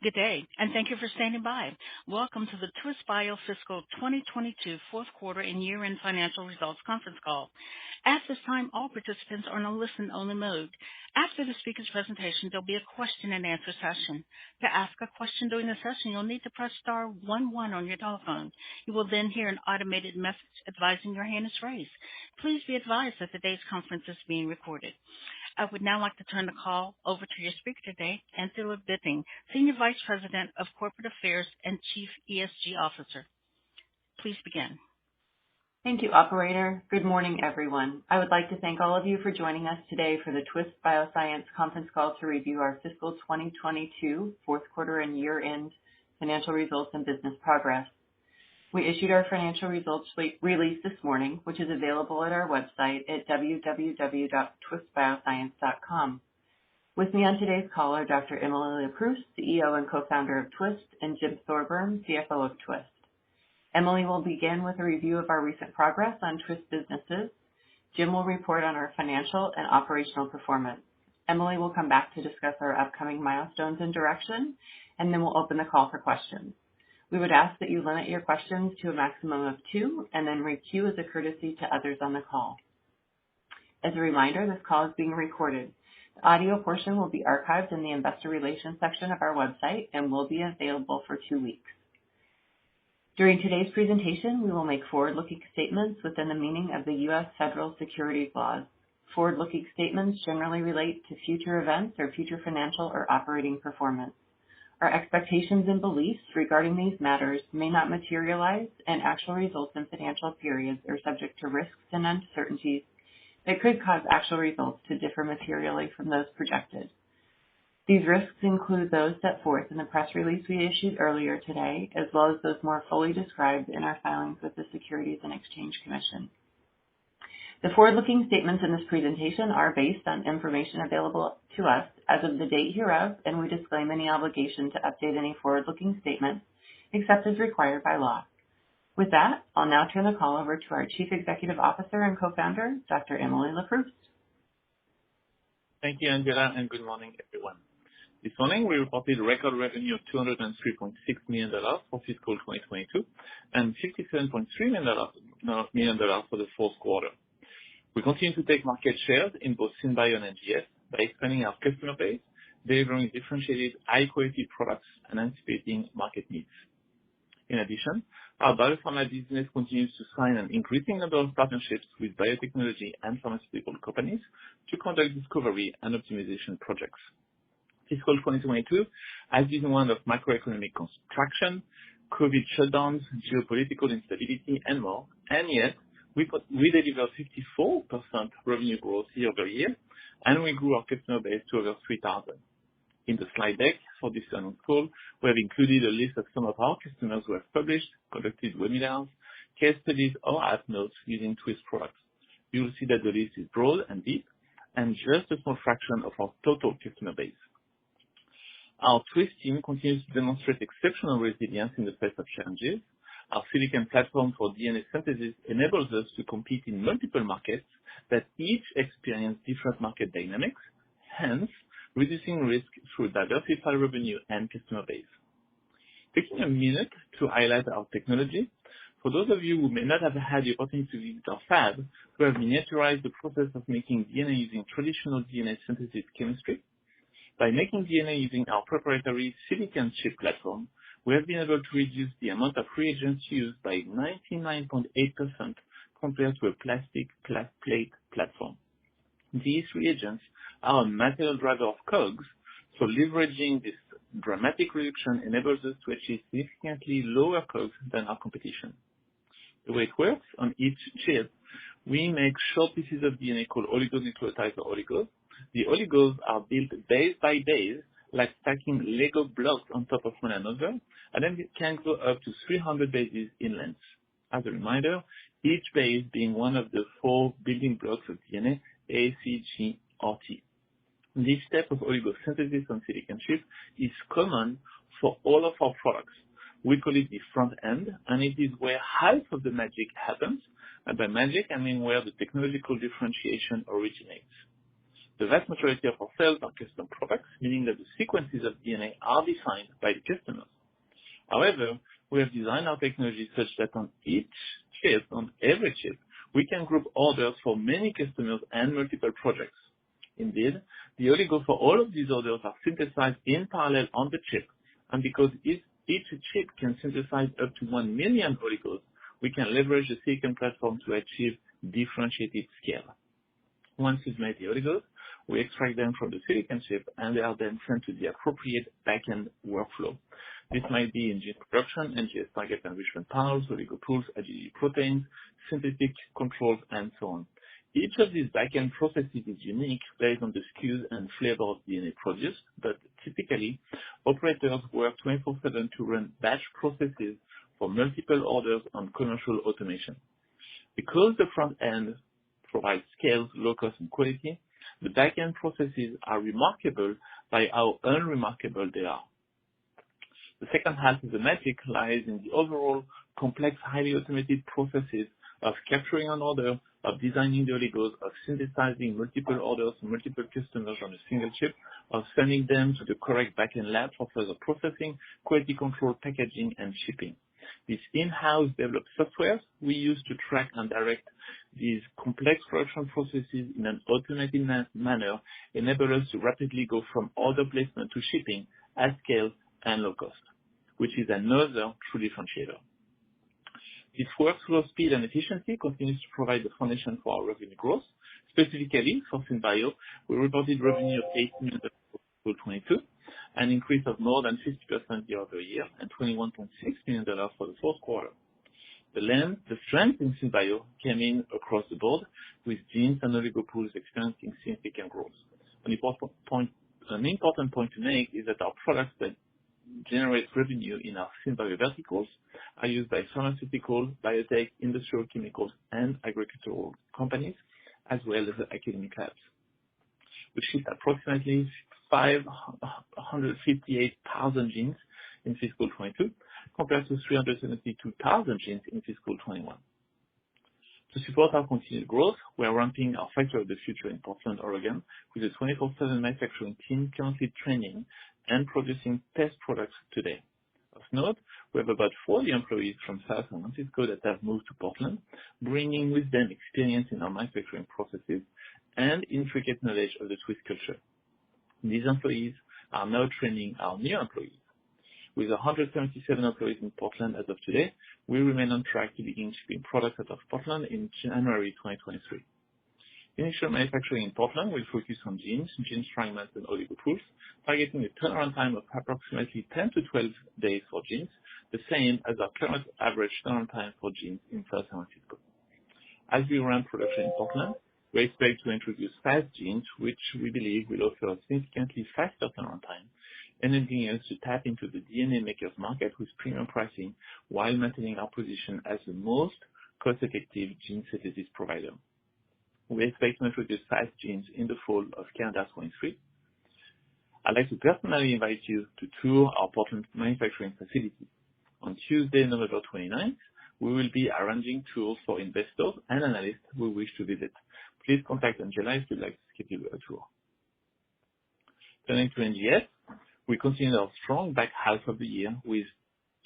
Good day, and thank you for standing by. Welcome to the Twist Bio Fiscal 2022 fourth quarter and year-end financial results conference call. At this time, all participants are in a listen-only mode. After the speaker's presentation, there'll be a question-and-answer session. To ask a question during the session, you'll need to press star 11 on your telephone. You will then hear an automated message advising your hand is raised. Please be advised that today's conference is being recorded. I would now like to turn the call over to your speaker today, Angela Bitting, Senior Vice President of Corporate Affairs and Chief ESG Officer. Please begin. Thank you, Operator. Good morning, everyone. I would like to thank all of you for joining us today for the Twist Bioscience conference call to review our fiscal 2022 fourth quarter and year-end financial results and business progress. We issued our financial results release this morning, which is available at our website at www.twistbioscience.com. With me on today's call are Dr. Emily Leproust, CEO and co-founder of Twist, and Jim Thorburn, CFO of Twist. Emily will begin with a review of our recent progress on Twist businesses. Jim will report on our financial and operational performance. Emily will come back to discuss our upcoming milestones and direction, and then we'll open the call for questions. We would ask that you limit your questions to a maximum of 2 and then re-queue as a courtesy to others on the call. As a reminder, this call is being recorded. The audio portion will be archived in the Investor Relations section of our website and will be available for 2 weeks. During today's presentation, we will make forward-looking statements within the meaning of the U.S. federal securities laws. Forward-looking statements generally relate to future events or future financial or operating performance. Our expectations and beliefs regarding these matters may not materialize, and actual results in financial periods are subject to risks and uncertainties that could cause actual results to differ materially from those projected. These risks include those set forth in the press release we issued earlier today, as well as those more fully described in our filings with the Securities and Exchange Commission. The forward-looking statements in this presentation are based on information available to us as of the date hereof, and we disclaim any obligation to update any forward-looking statements except as required by law. With that, I'll now turn the call over to our Chief Executive Officer and co-founder, Dr. Emily Leproust. Thank you, Angela, and good morning, everyone. This morning, we reported record revenue of $203.6 million for fiscal 2022 and $57.3 million for the fourth quarter. We continue to take market shares in both SynBio and NGS by expanding our customer base, delivering differentiated, high-quality products, and anticipating market needs. In addition, our biopharma business continues to sign an increasing number of partnerships with biotechnology and pharmaceutical companies to conduct discovery and optimization projects. Fiscal 2022 has been one of macroeconomic contraction, COVID shutdowns, geopolitical instability, and more, and yet we delivered 54% revenue growth year over year, and we grew our customer base to over 3,000. In the slide deck for this earnings call, we have included a list of some of our customers who have published, conducted webinars, case studies, or app notes using Twist products. You will see that the list is broad and deep, and just a small fraction of our total customer base. Our Twist team continues to demonstrate exceptional resilience in the face of challenges. Our silicon platform for DNA synthesis enables us to compete in multiple markets that each experience different market dynamics, hence reducing risk through diversified revenue and customer base. Taking a minute to highlight our technology, for those of you who may not have had the opportunity to visit our fab, we have miniaturized the process of making DNA using traditional DNA synthesis chemistry. By making DNA using our proprietary silicon chip platform, we have been able to reduce the amount of reagents used by 99.8% compared to a plastic plate platform. These reagents are a material driver of COGS, so leveraging this dramatic reduction enables us to achieve significantly lower COGS than our competition. The way it works, on each chip, we make short pieces of DNA called oligonucleotides or oligos. The oligos are built base by base, like stacking Lego blocks on top of one another, and then it can go up to 300 bases in length. As a reminder, each base being one of the 4 building blocks of DNA, A, C, G, or T. This step of oligosynthesis on silicon chip is common for all of our products. We call it the front end, and it is where half of the magic happens. And by magic, I mean where the technological differentiation originates. The vast majority of our cells are custom products, meaning that the sequences of DNA are defined by the customers. However, we have designed our technology such that on each chip, on every chip, we can group orders for many customers and multiple projects. Indeed, the oligos for all of these orders are synthesized in parallel on the chip, and because each chip can synthesize up to 1 million oligos, we can leverage the silicon platform to achieve differentiated scale. Once we've made the oligos, we extract them from the silicon chip, and they are then sent to the appropriate backend workflow. This might be in gene production, NGS target enrichment panels, oligo pools, agility proteins, synthetic controls, and so on. Each of these backend processes is unique based on the SKUs and flavor of DNA produced, but typically, operators work 24/7 to run batch processes for multiple orders on commercial automation. Because the front end provides scale, low cost, and quality, the back-end processes are remarkable by how unremarkable they are. The second half of the magic lies in the overall complex, highly automated processes of capturing an order, of designing the oligos, of synthesizing multiple orders from multiple customers on a single chip, of sending them to the correct back-end lab for further processing, quality control, packaging, and shipping. These in-house developed softwares we use to track and direct these complex production processes in an automated manner enable us to rapidly go from order placement to shipping at scale and low cost, which is another true differentiator. This workflow speed and efficiency continues to provide the foundation for our revenue growth. Specifically, for SynBio, we reported revenue of $18 million for 2022, an increase of more than 50% year-over-year, and $21.6 million for the fourth quarter. The strength in SynBio came in across the board, with genes and oligo pools experiencing significant growth. An important point to make is that our products that generate revenue in our SynBio verticals are used by pharmaceutical, biotech, industrial chemicals, and agricultural companies, as well as academic labs. We shipped approximately 558,000 genes in fiscal 22, compared to 372,000 genes in fiscal 21. To support our continued growth, we are ramping our Factory of the Future in Portland, Oregon, with a 24/7 manufacturing team currently training and producing test products today. Of note, we have about 40 employees from San Francisco that have moved to Portland, bringing with them experience in our manufacturing processes and intricate knowledge of the Twist culture. These employees are now training our new employees. With 177 employees in Portland as of today, we remain on track to begin shipping products out of Portland in January 2023. Initial manufacturing in Portland will focus on genes, gene fragments, and oligo pools, targeting a turnaround time of approximately 10 to 12 days for genes, the same as our current average turnaround time for genes in San Francisco. As we ramp production in Portland, we expect to introduce fast genes, which we believe will offer a significantly faster turnaround time, enabling us to tap into the DNA makers market with premium pricing while maintaining our position as the most cost-effective gene synthesis provider. We expect to introduce fast genes in the fall of calendar 23. I'd like to personally invite you to tour our Portland manufacturing facility. On Tuesday, November 29th, we will be arranging tours for investors and analysts who wish to visit. Please contact Angela if you'd like to schedule a tour. Turning to NGS, we continued our strong back half of the year with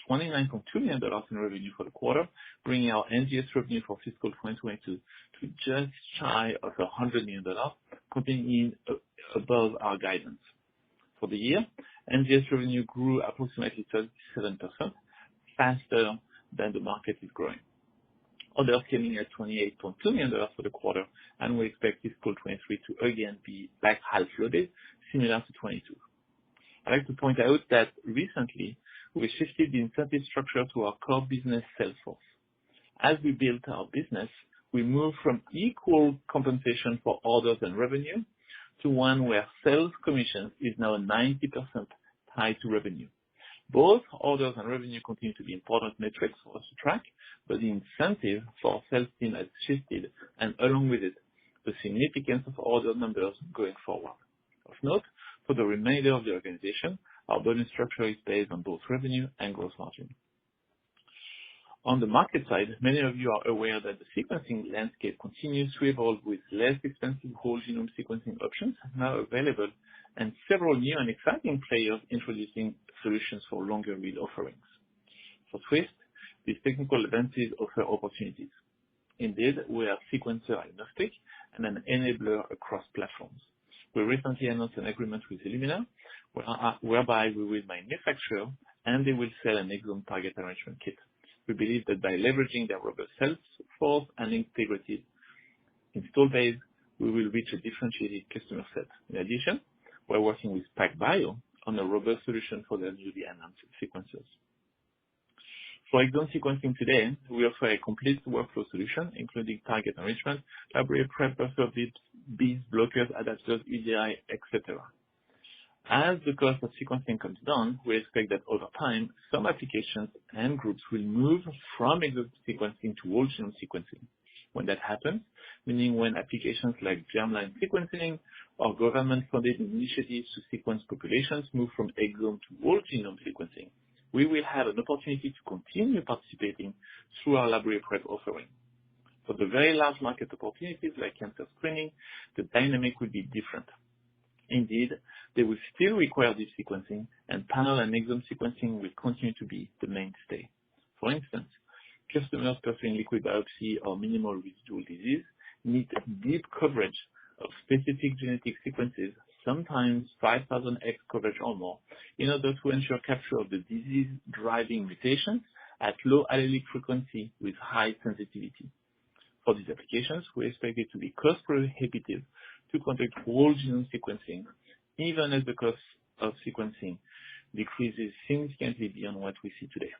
$29.2 million in revenue for the quarter, bringing our NGS revenue for fiscal 2022 to just shy of $100 million, coming in above our guidance. For the year, NGS revenue grew approximately 37%, faster than the market is growing. Orders came in at $28.2 million for the quarter, and we expect fiscal 23 to again be back half loaded, similar to 22. I'd like to point out that recently we shifted the incentive structure to our core business sales force. As we built our business, we moved from equal compensation for orders and revenue to one where sales commission is now 90% tied to revenue. Both orders and revenue continue to be important metrics for us to track, but the incentive for our sales team has shifted, and along with it, the significance of order numbers going forward. Of note, for the remainder of the organization, our bonus structure is based on both revenue and gross margin. On the market side, many of you are aware that the sequencing landscape continues to evolve with less expensive whole genome sequencing options now available and several new and exciting players introducing solutions for longer read offerings. For Twist, these technical advances offer opportunities. Indeed, we are sequencer agnostic and an enabler across platforms. We recently announced an agreement with Illumina whereby we will manufacture and they will sell an exome target enrichment kit. We believe that by leveraging their robust sales force and integrated install base, we will reach a differentiated customer set. In addition, we're working with PacBio on a robust solution for their newly announced sequencers. For exome sequencing today, we offer a complete workflow solution, including target enrichment, library prep, buffer beads, blockers, adapters, EDI, etc. As the cost of sequencing comes down, we expect that over time, some applications and groups will move from exome sequencing to whole genome sequencing. When that happens, meaning when applications like germline sequencing or government-funded initiatives to sequence populations move from exome to whole genome sequencing, we will have an opportunity to continue participating through our library prep offering. For the very large market opportunities like cancer screening, the dynamic will be different. Indeed, they will still require deep sequencing, and panel and exome sequencing will continue to be the mainstay. For instance, customers pursuing liquid biopsy or minimal residual disease need deep coverage of specific genetic sequences, sometimes 5,000x coverage or more, in order to ensure capture of the disease-driving mutations at low allelic frequency with high sensitivity. For these applications, we expect it to be cost prohibitive to conduct whole genome sequencing, even as the cost of sequencing decreases significantly beyond what we see today.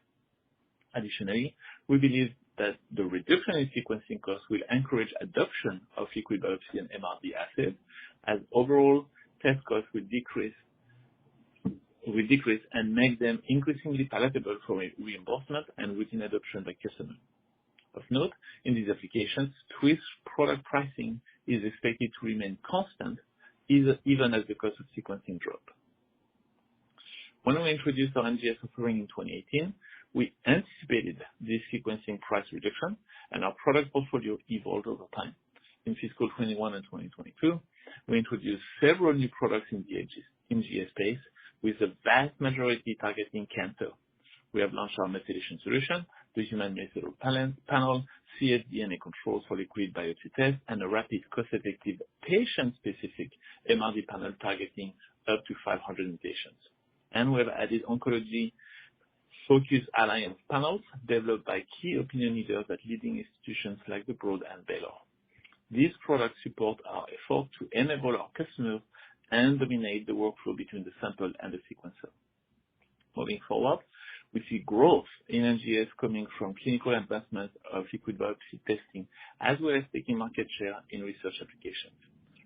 Additionally, we believe that the reduction in sequencing costs will encourage adoption of liquid biopsy and MRD assays, as overall test costs will decrease and make them increasingly palatable for reimbursement and routine adoption by customers. Of note, in these applications, Twist product pricing is expected to remain constant even as the cost of sequencing drop. When we introduced our NGS offering in 2018, we anticipated this sequencing price reduction, and our product portfolio evolved over time. In fiscal 21 and 2022, we introduced several new products in the NGS space, with the vast majority targeting cancer. We have launched our methylation solution, the human methyl panel, cfDNA controls for liquid biopsy tests, and a rapid, cost-effective, patient-specific MRD panel targeting up to 500 mutations. And we have added oncology-focused alliance panels developed by key opinion leaders at leading institutions like the Broad and Baylor. These products support our effort to enable our customers and dominate the workflow between the sample and the sequencer. Moving forward, we see growth in NGS coming from clinical advancement of liquid biopsy testing, as well as taking market share in research applications.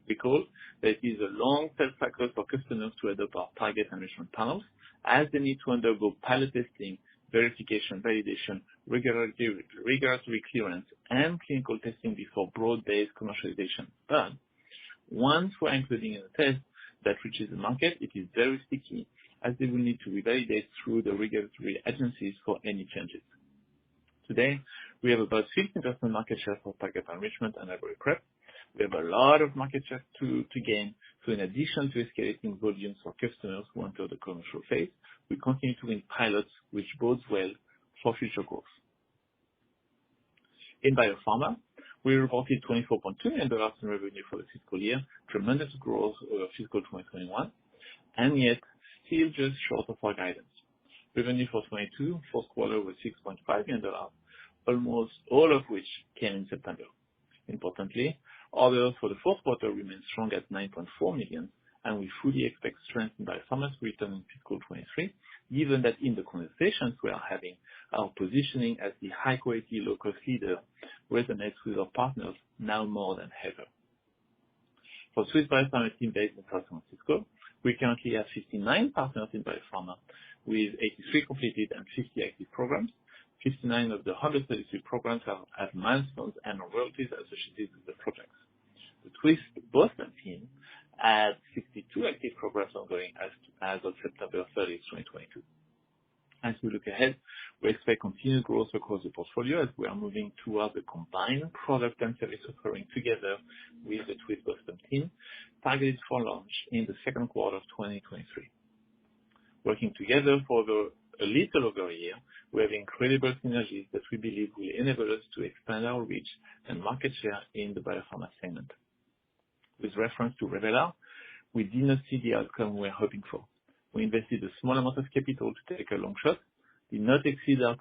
Recall that it is a long sales cycle for customers to adopt our target enrichment panels, as they need to undergo pilot testing, verification, validation, regulatory clearance, and clinical testing before broad-based commercialization. But once we're including in a test that reaches the market, it is very sticky, as they will need to revalidate through the regulatory agencies for any changes. Today, we have about 15% market share for target enrichment and library prep. We have a lot of market share to gain, so in addition to escalating volumes for customers who enter the commercial phase, we continue to win pilots, which bodes well for future growth. In biopharma, we reported $24.2 million in revenue for the fiscal year, tremendous growth over fiscal 2021, and yet still just short of our guidance. Revenue for 22 fourth quarter was $6.5 million, almost all of which came in September. Importantly, orders for the fourth quarter remain strong at $9.4 million, and we fully expect strength in biopharma to return in fiscal 23, given that in the conversations we are having, our positioning as the high-quality, low-cost leader resonates with our partners now more than ever. For Swiss Biopharma team based in San Francisco, we currently have 59 partners in biopharma, with 83 completed and 50 active programs. 59 of the 133 programs have milestones and royalties associated with the projects. The Twist Boston team had 62 active programs ongoing as of September 30, 2022. As we look ahead, we expect continued growth across the portfolio as we are moving towards a combined product and service offering together with the Twist Boston team, targeted for launch in the second quarter of 2023. Working together for a little over a year, we have incredible synergies that we believe will enable us to expand our reach and market share in the biopharma segment. With reference to Revelar, we did not see the outcome we were hoping for. We invested a small amount of capital to take a long shot, did not exceed our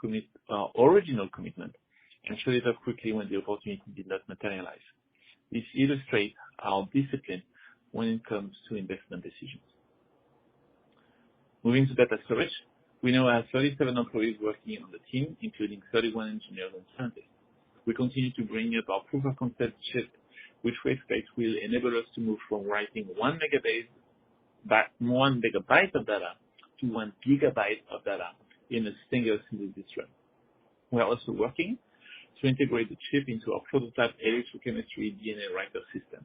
original commitment, and shut it off quickly when the opportunity did not materialize. This illustrates our discipline when it comes to investment decisions. Moving to data storage, we now have 37 employees working on the team, including 31 engineers and scientists. We continue to bring up our proof of concept chip, which we expect will enable us to move from writing 1 megabyte of data to 1 gigabyte of data in a single synthesis run. We are also working to integrate the chip into our prototype electrochemistry DNA writer system.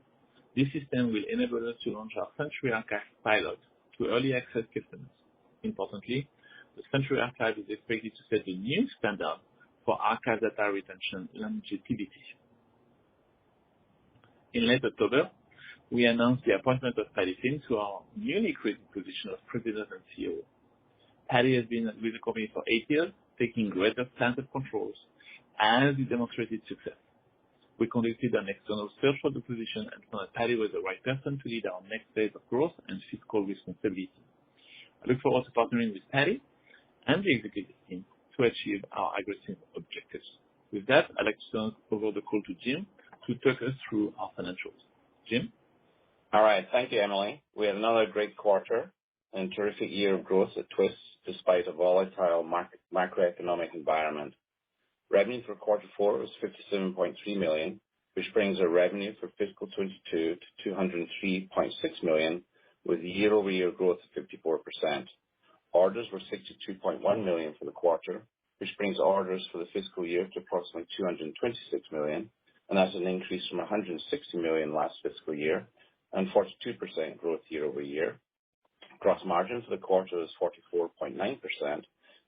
This system will enable us to launch our Century Archive pilot to early access customers. Importantly, the Century Archive is expected to set a new standard for archive data retention longevity. In late October, we announced the appointment of Patty Finn to our newly created position of President and COO. Patty has been with the company for 8 years, taking greater plans of controls as he demonstrated success. We conducted an external search for the position and found that Patty was the right person to lead our next phase of growth and fiscal responsibility. I look forward to partnering with Patty and the executive team to achieve our aggressive objectives. With that, I'd like to turn over the call to Jim to talk us through our financials. Jim? All right. Thank you, Emily. We had another great quarter and terrific year of growth at Twist despite a volatile macroeconomic environment. Revenue for quarter four was $57.3 million, which brings our revenue for fiscal 22 to $203.6 million, with year-over-year growth of 54%. Orders were $62.1 million for the quarter, which brings orders for the fiscal year to approximately $226 million, and that's an increase from $160 million last fiscal year and 42% growth year-over-year. Gross margin for the quarter was 44.9%,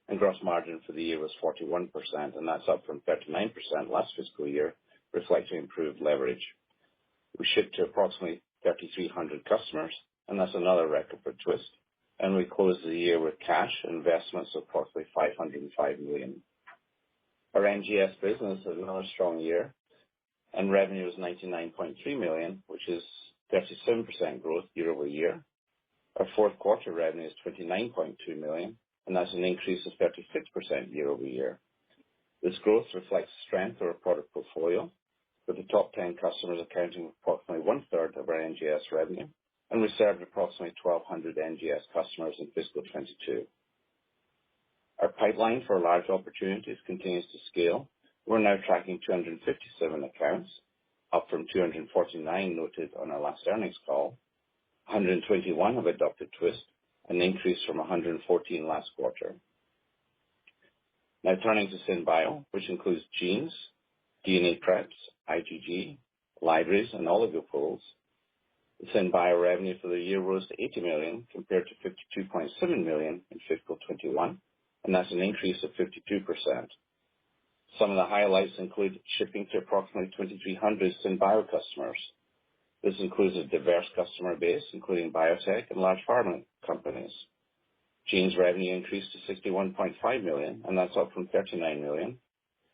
and gross margin for the year was 41%, and that's up from 39% last fiscal year, reflecting improved leverage. We shipped to approximately 3,300 customers, and that's another record for Twist, and we closed the year with cash and investments of approximately $505 million. Our NGS business had another strong year, and revenue was $99.3 million, which is 37% growth year-over-year. Our fourth quarter revenue is $29.2 million, and that's an increase of 36% year-over-year. This growth reflects strength of our product portfolio, with the top 10 customers accounting for approximately one-third of our NGS revenue, and we served approximately 1,200 NGS customers in fiscal 22. Our pipeline for large opportunities continues to scale. We're now tracking 257 accounts, up from 249 noted on our last earnings call. 121 have adopted Twist, an increase from 114 last quarter. Now turning to SynBio, which includes genes, DNA preps, IgG, libraries, and oligo pools. The SynBio revenue for the year rose to $80 million compared to $52.7 million in fiscal 21, and that's an increase of 52%. Some of the highlights include shipping to approximately 2,300 SynBio customers. This includes a diverse customer base, including biotech and large pharma companies. Genes revenue increased to $61.5 million, and that's up from $39 million.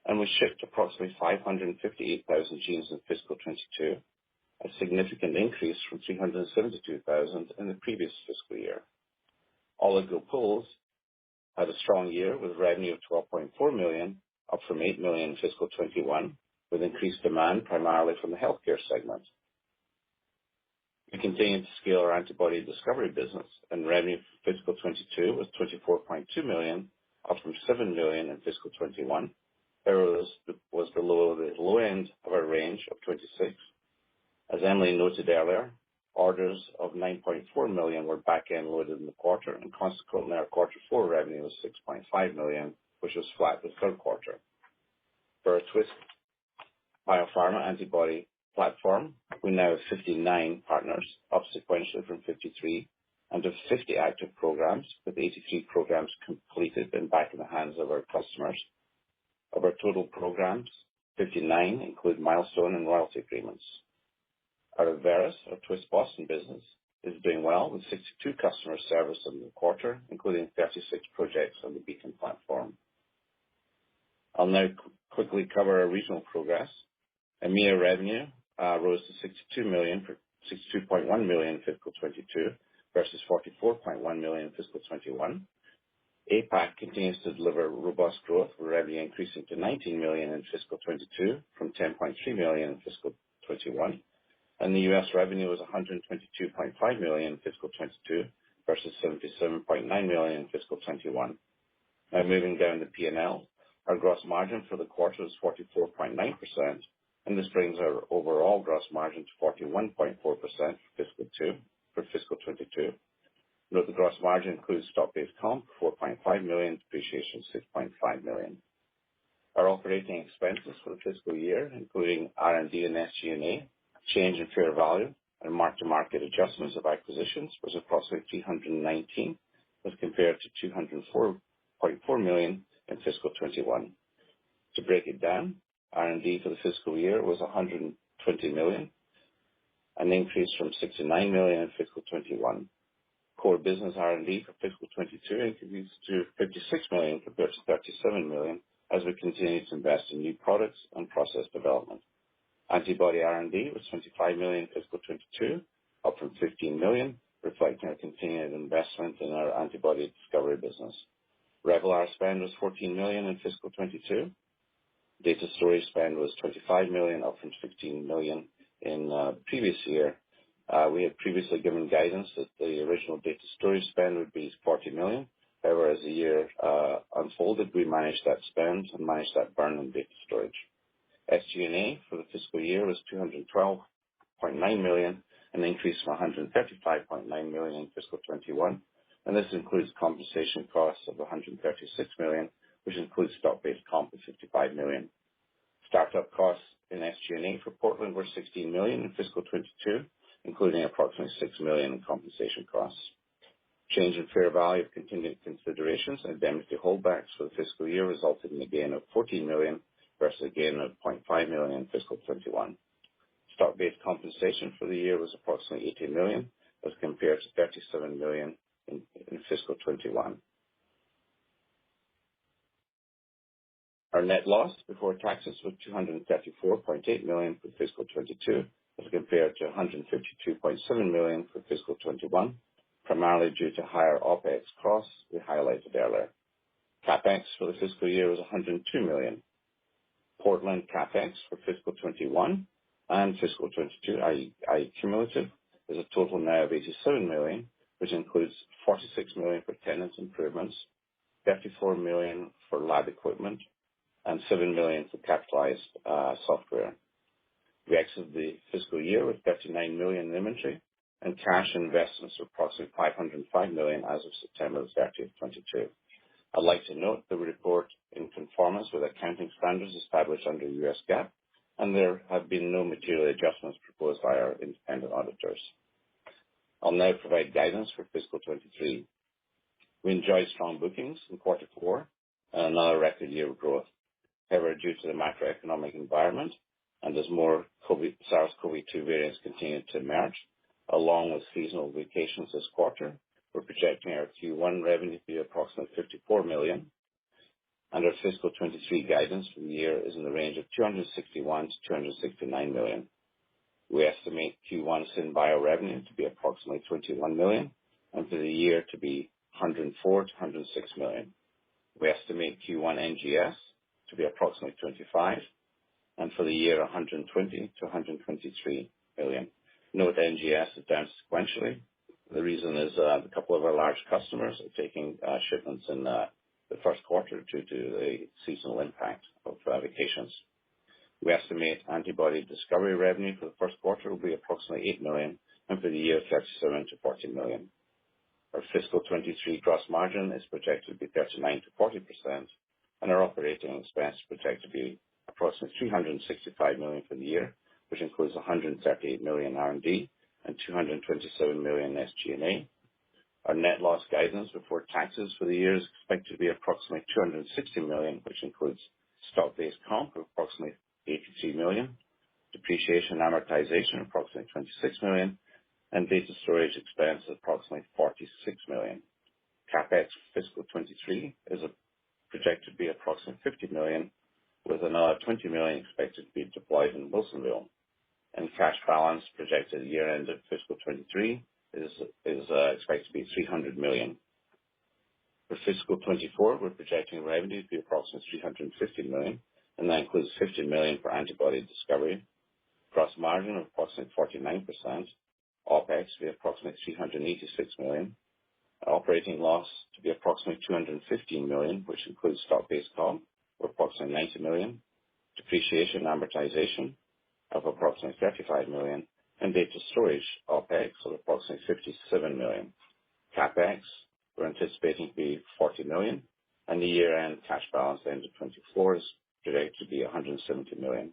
And we shipped approximately 558,000 genes in fiscal 22, a significant increase from 372,000 in the previous fiscal year. Oligo pools had a strong year with revenue of $12.4 million, up from $8 million in fiscal 21, with increased demand primarily from the healthcare segment. We continue to scale our antibody discovery business, and revenue for fiscal 22 was $24.2 million, up from $7 million in fiscal 21. However, was below the low end of our range of 26. As Emily noted earlier, orders of $9.4 million were back-end loaded in the quarter, and consequently our quarter four revenue was $6.5 million, which was flat with third quarter. For our Twist biopharma antibody platform, we now have 59 partners, up sequentially from 53, and have 50 active programs, with 83 programs completed and back in the hands of our customers. Of our total programs, 59 include milestone and royalty agreements. Our Averis, our Twist Boston business, is doing well with 62 customers serviced in the quarter, including 36 projects on the Beacon platform. I'll now quickly cover our regional progress. EMEA revenue rose to $62.1 million in fiscal 22 versus $44.1 million in fiscal 21. APAC continues to deliver robust growth, with revenue increasing to $19 million in fiscal 22 from $10.3 million in fiscal 21. And the U.S. revenue was $122.5 million in fiscal 22 versus $77.9 million in fiscal 21. Now moving down the P&L, our gross margin for the quarter was 44.9%, and this brings our overall gross margin to 41.4% for fiscal 22. Note the gross margin includes stock-based comp, $4.5 million, depreciation $6.5 million. Our operating expenses for the fiscal year, including R&D and SG&A, change in fair value, and mark-to-market adjustments of acquisitions, was approximately $319, as compared to $204.4 million in fiscal 21. To break it down, R&D for the fiscal year was $120 million, an increase from $69 million in fiscal 21. Core business R&D for fiscal 22 increased to $56 million compared to $37 million as we continue to invest in new products and process development. Antibody R&D was $25 million in fiscal 22, up from $15 million, reflecting our continued investment in our antibody discovery business. Revelar spend was $14 million in fiscal 22. Data storage spend was $25 million, up from $16 million in the previous year. We had previously given guidance that the original data storage spend would be $40 million. However, as the year unfolded, we managed that spend and managed that burn in data storage. SG&A for the fiscal year was $212.9 million, an increase from $135.9 million in fiscal 21. And this includes compensation costs of $136 million, which includes stock-based comp of $55 million. Startup costs in SG&A for Portland were $16 million in fiscal 22, including approximately $6 million in compensation costs. Change in fair value of contingent considerations and indemnity holdbacks for the fiscal year resulted in a gain of $14 million versus a gain of $0.5 million in fiscal 21. Stock-based compensation for the year was approximately $80 million, as compared to $37 million in fiscal 21. Our net loss before taxes was $234.8 million for fiscal 22, as compared to $152.7 million for fiscal 21, primarily due to higher OPEX costs we highlighted earlier. CapEx for the fiscal year was $102 million. Portland CapEx for fiscal 21 and fiscal 22, i.e. cumulative, is a total now of $87 million, which includes $46 million for tenant improvements, $34 million for lab equipment, and $7 million for capitalized software. We exited the fiscal year with $39 million in inventory, and cash investments of approximately $505 million as of September 30th, 22. I'd like to note that we report in conformance with accounting standards established under U.S. GAAP, and there have been no material adjustments proposed by our independent auditors. I'll now provide guidance for fiscal 23. We enjoyed strong bookings in quarter 4 and another record year of growth. However, due to the macroeconomic environment and as more SARS-CoV-2 variants continue to emerge, along with seasonal vacations this quarter, we're projecting our Q1 revenue to be approximately $54 million, and our fiscal 23 guidance for the year is in the range of $261 to $269 million. We estimate Q1 SynBio revenue to be approximately $21 million, and for the year to be $104 to $106 million. We estimate Q1 NGS to be approximately $25, and for the year $120 to $123 million. Note NGS is down sequentially. The reason is a couple of our large customers are taking shipments in the first quarter due to the seasonal impact of vacations. We estimate antibody discovery revenue for the first quarter will be approximately $8 million, and for the year $37 to $40 million. Our fiscal 23 gross margin is projected to be 39 to 40%, and our operating expense is projected to be approximately $365 million for the year, which includes $138 million R&D and $227 million SG&A. Our net loss guidance before taxes for the year is expected to be approximately $260 million, which includes stock-based comp of approximately $83 million, depreciation and amortization of approximately $26 million, and data storage expense of approximately $46 million. CapEx for fiscal 23 is projected to be approximately $50 million, with another $20 million expected to be deployed in Wilsonville. And cash balance projected at year-end of fiscal 23 is expected to be $300 million. For fiscal 24, we're projecting revenue to be approximately $350 million, and that includes $50 million for antibody discovery, gross margin of approximately 49%, OpEx to be approximately $386 million, operating loss to be approximately $215 million, which includes stock-based comp of approximately $90 million, depreciation and amortization of approximately $35 million, and data storage OpEx of approximately $57 million. CapEx, we're anticipating to be $40 million, and the year-end cash balance at the end of 24 is projected to be $170 million.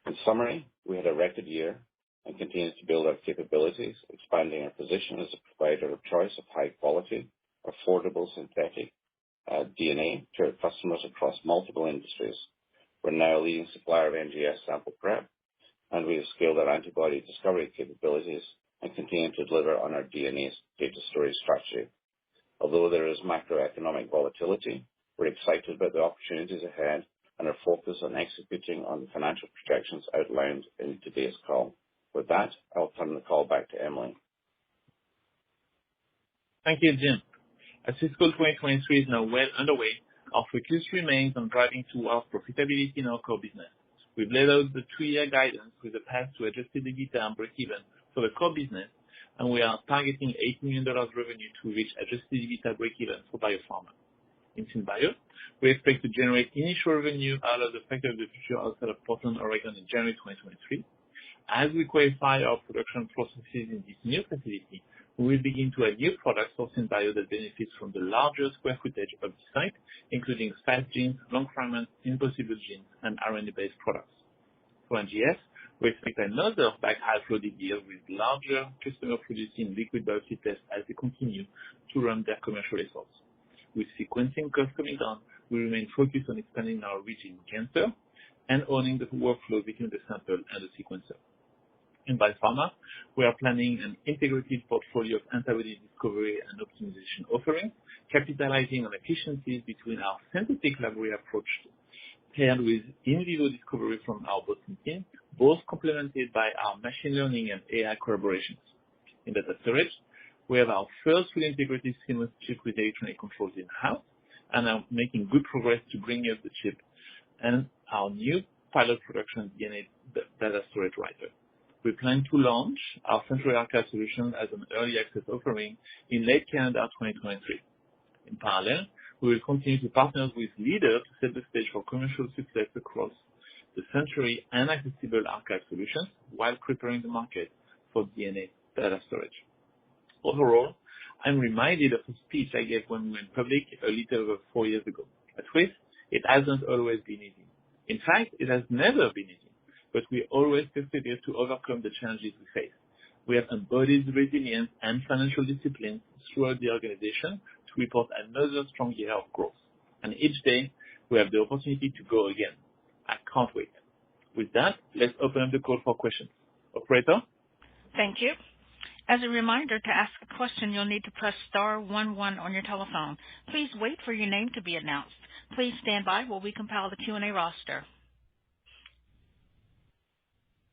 In summary, we had a record year and continue to build our capabilities, expanding our position as a provider of choice of high-quality, affordable synthetic DNA to our customers across multiple industries. We're now a leading supplier of NGS sample prep, and we have scaled our antibody discovery capabilities and continue to deliver on our DNA data storage strategy. Although there is macroeconomic volatility, we're excited about the opportunities ahead and are focused on executing on the financial projections outlined in today's call. With that, I'll turn the call back to Emily. Thank you, Jim. As fiscal 2023 is now well underway, our focus remains on driving towards profitability in our core business. We've laid out the 3-year guidance with a path to adjusted EBITDA and breakeven for the core business, and we are targeting $8 million revenue to reach adjusted EBITDA breakeven for biopharma. In SynBio, we expect to generate initial revenue out of the Factory of the Future outside of Portland, Oregon in January 2023. As we qualify our production processes in this new facility, we will begin to add new products for SynBio that benefits from the larger square footage of the site, including fast genes, long fragments, impossible genes, and RNA-based products. For NGS, we expect another back half-loaded year with larger customer-producing liquid biopsy tests as they continue to run their commercial efforts. With sequencing costs coming down, we remain focused on expanding our reach in cancer and owning the workflow between the sample and the sequencer. In biopharma, we are planning an integrated portfolio of antibody discovery and optimization offerings, capitalizing on efficiencies between our synthetic library approach paired with in vivo discovery from our Boston team, both complemented by our machine learning and AI collaborations. In data storage, we have our first fully integrated seamless chip with electronic controls in-house and are making good progress to bring up the chip and our new pilot production DNA data storage writer. We plan to launch our Century Archive solution as an early access offering in late calendar 2023. In parallel, we will continue to partner with leaders to set the stage for commercial success across the Century and accessible archive solutions while preparing the market for DNA data storage. Overall, I'm reminded of a speech I gave when we went public a little over 4 years ago. At Twist, it hasn't always been easy. In fact, it has never been easy, but we always persevere to overcome the challenges we face. We have embodied resilience and financial discipline throughout the organization to report another strong year of growth. And each day, we have the opportunity to go again. I can't wait. With that, let's open up the call for questions. Operator? Thank you. As a reminder, to ask a question, you'll need to press star 11 on your telephone. Please wait for your name to be announced. Please stand by while we compile the Q&A roster.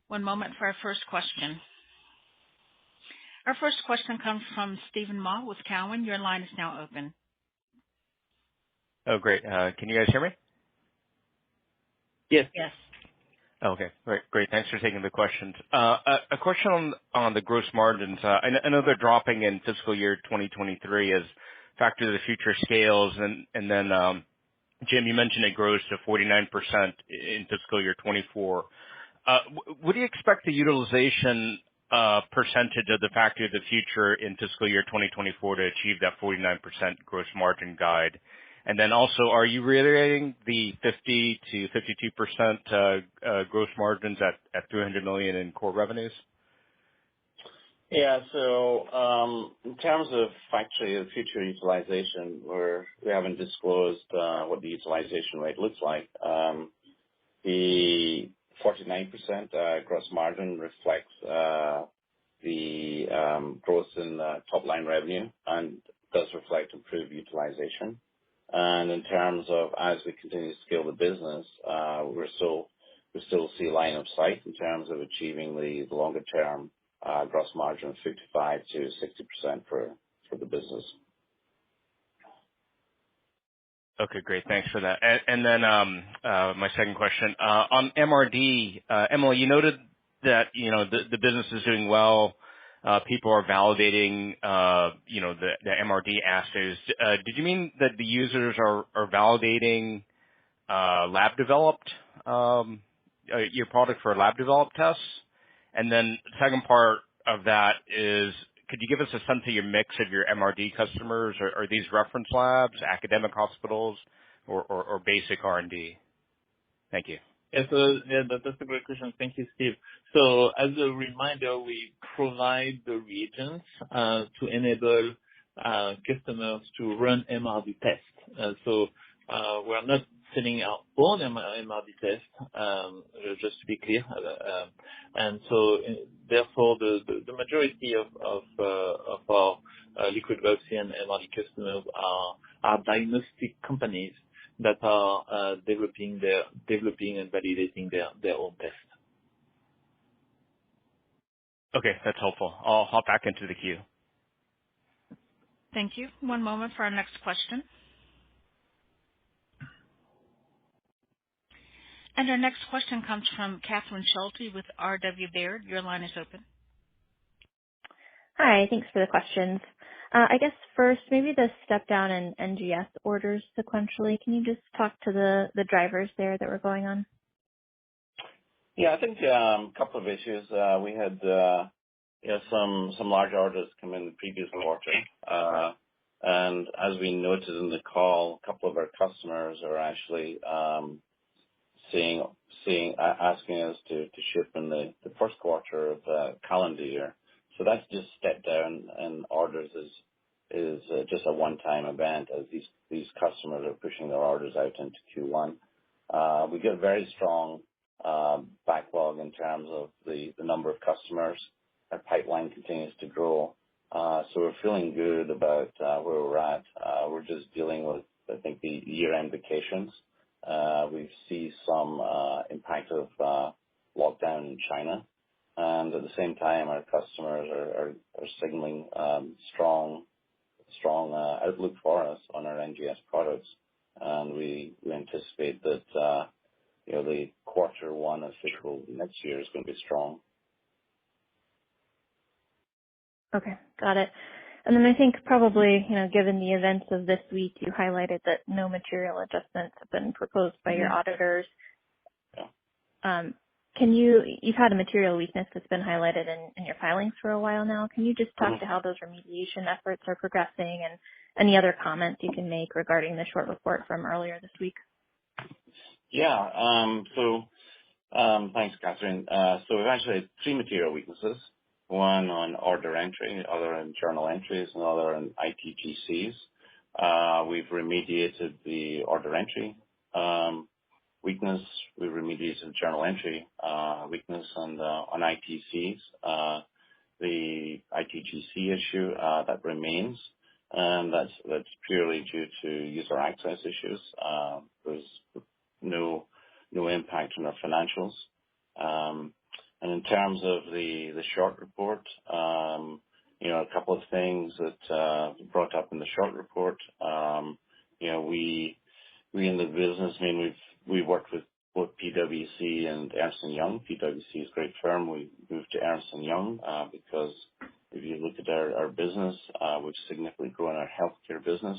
One moment for our first question. Our first question comes from Stephen Ma with Cowen. Your line is now open. Oh, great. Can you guys hear me? Yes. Yes. Okay, great. Thanks for taking the questions. A question on the gross margins. I know they're dropping in fiscal year 2023 as Factory of the Future scales, and then Jim, you mentioned it grows to 49% in fiscal year 24. What do you expect the utilization percentage of the Factory of the Future in fiscal year 2024 to achieve that 49% gross margin guide? And then also, are you reiterating the 50 to 52% gross margins at $300 million in core revenues? Yeah. So, in terms of factory future utilization, we haven't disclosed what the utilization rate looks like. The 49% gross margin reflects the growth in top line revenue and does reflect improved utilization. And in terms of as we continue to scale the business, we still see line of sight in terms of achieving the longer term gross margin of 55 to 60% for the business. Okay, great. Thanks for that. And then my second question on MRD, Emily, you noted that the business is doing well. People are validating the MRD assays. Did you mean that the users are validating lab developed your product for lab developed tests? And then the second part of that is, could you give us a sense of your mix of your MRD customers? Are these reference labs, academic hospitals, or basic R&D? Thank you. That's a great question. Thank you, Steve. So as a reminder, we provide the reagents to enable customers to run MRD tests. So we're not selling our own MRD test, just to be clear. And so therefore, the majority of our liquid biopsy and MRD customers are diagnostic companies that are developing and validating their own tests. Okay, that's helpful. I'll hop back into the queue. Thank you. One moment for our next question. And our next question comes from Catherine Schulte with R.W. Baird. Your line is open. Hi, thanks for the questions. I guess first, maybe the step down in NGS orders sequentially. Can you just talk to the drivers there that were going on? Yeah, I think a couple of issues. We had some large orders come in the previous quarter, and as we noted in the call, a couple of our customers are actually asking us to ship in the first quarter of the calendar year. So that's just step down in orders is just a one-time event as these customers are pushing their orders out into Q1. We get a very strong backlog in terms of the number of customers. Our pipeline continues to grow. So we're feeling good about where we're at. We're just dealing with, I think, the year-end vacations. We see some impact of lockdown in China. And at the same time, our customers are signaling strong outlook for us on our NGS products. And we anticipate that the quarter one of fiscal next year is going to be strong. Okay, got it. And then I think probably, given the events of this week, you highlighted that no material adjustments have been proposed by your auditors. Yeah. You've had a material weakness that's been highlighted in your filings for a while now. Can you just talk to how those remediation efforts are progressing and any other comments you can make regarding the short report from earlier this week? Yeah. Thanks, Catherine. So we've actually had three material weaknesses. One on order entry, other in journal entries, and other in ITGCs. We've remediated the order entry weakness. We've remediated journal entry weakness on ITCs. The ITGC issue that remains, and that's purely due to user access issues. There's no impact on our financials. And in terms of the short report, a couple of things that brought up in the short report. We in the business, we worked with both PwC and Ernst & Young. PwC is a great firm. We moved to Ernst & Young because if you look at our business, we've significantly grown our healthcare business.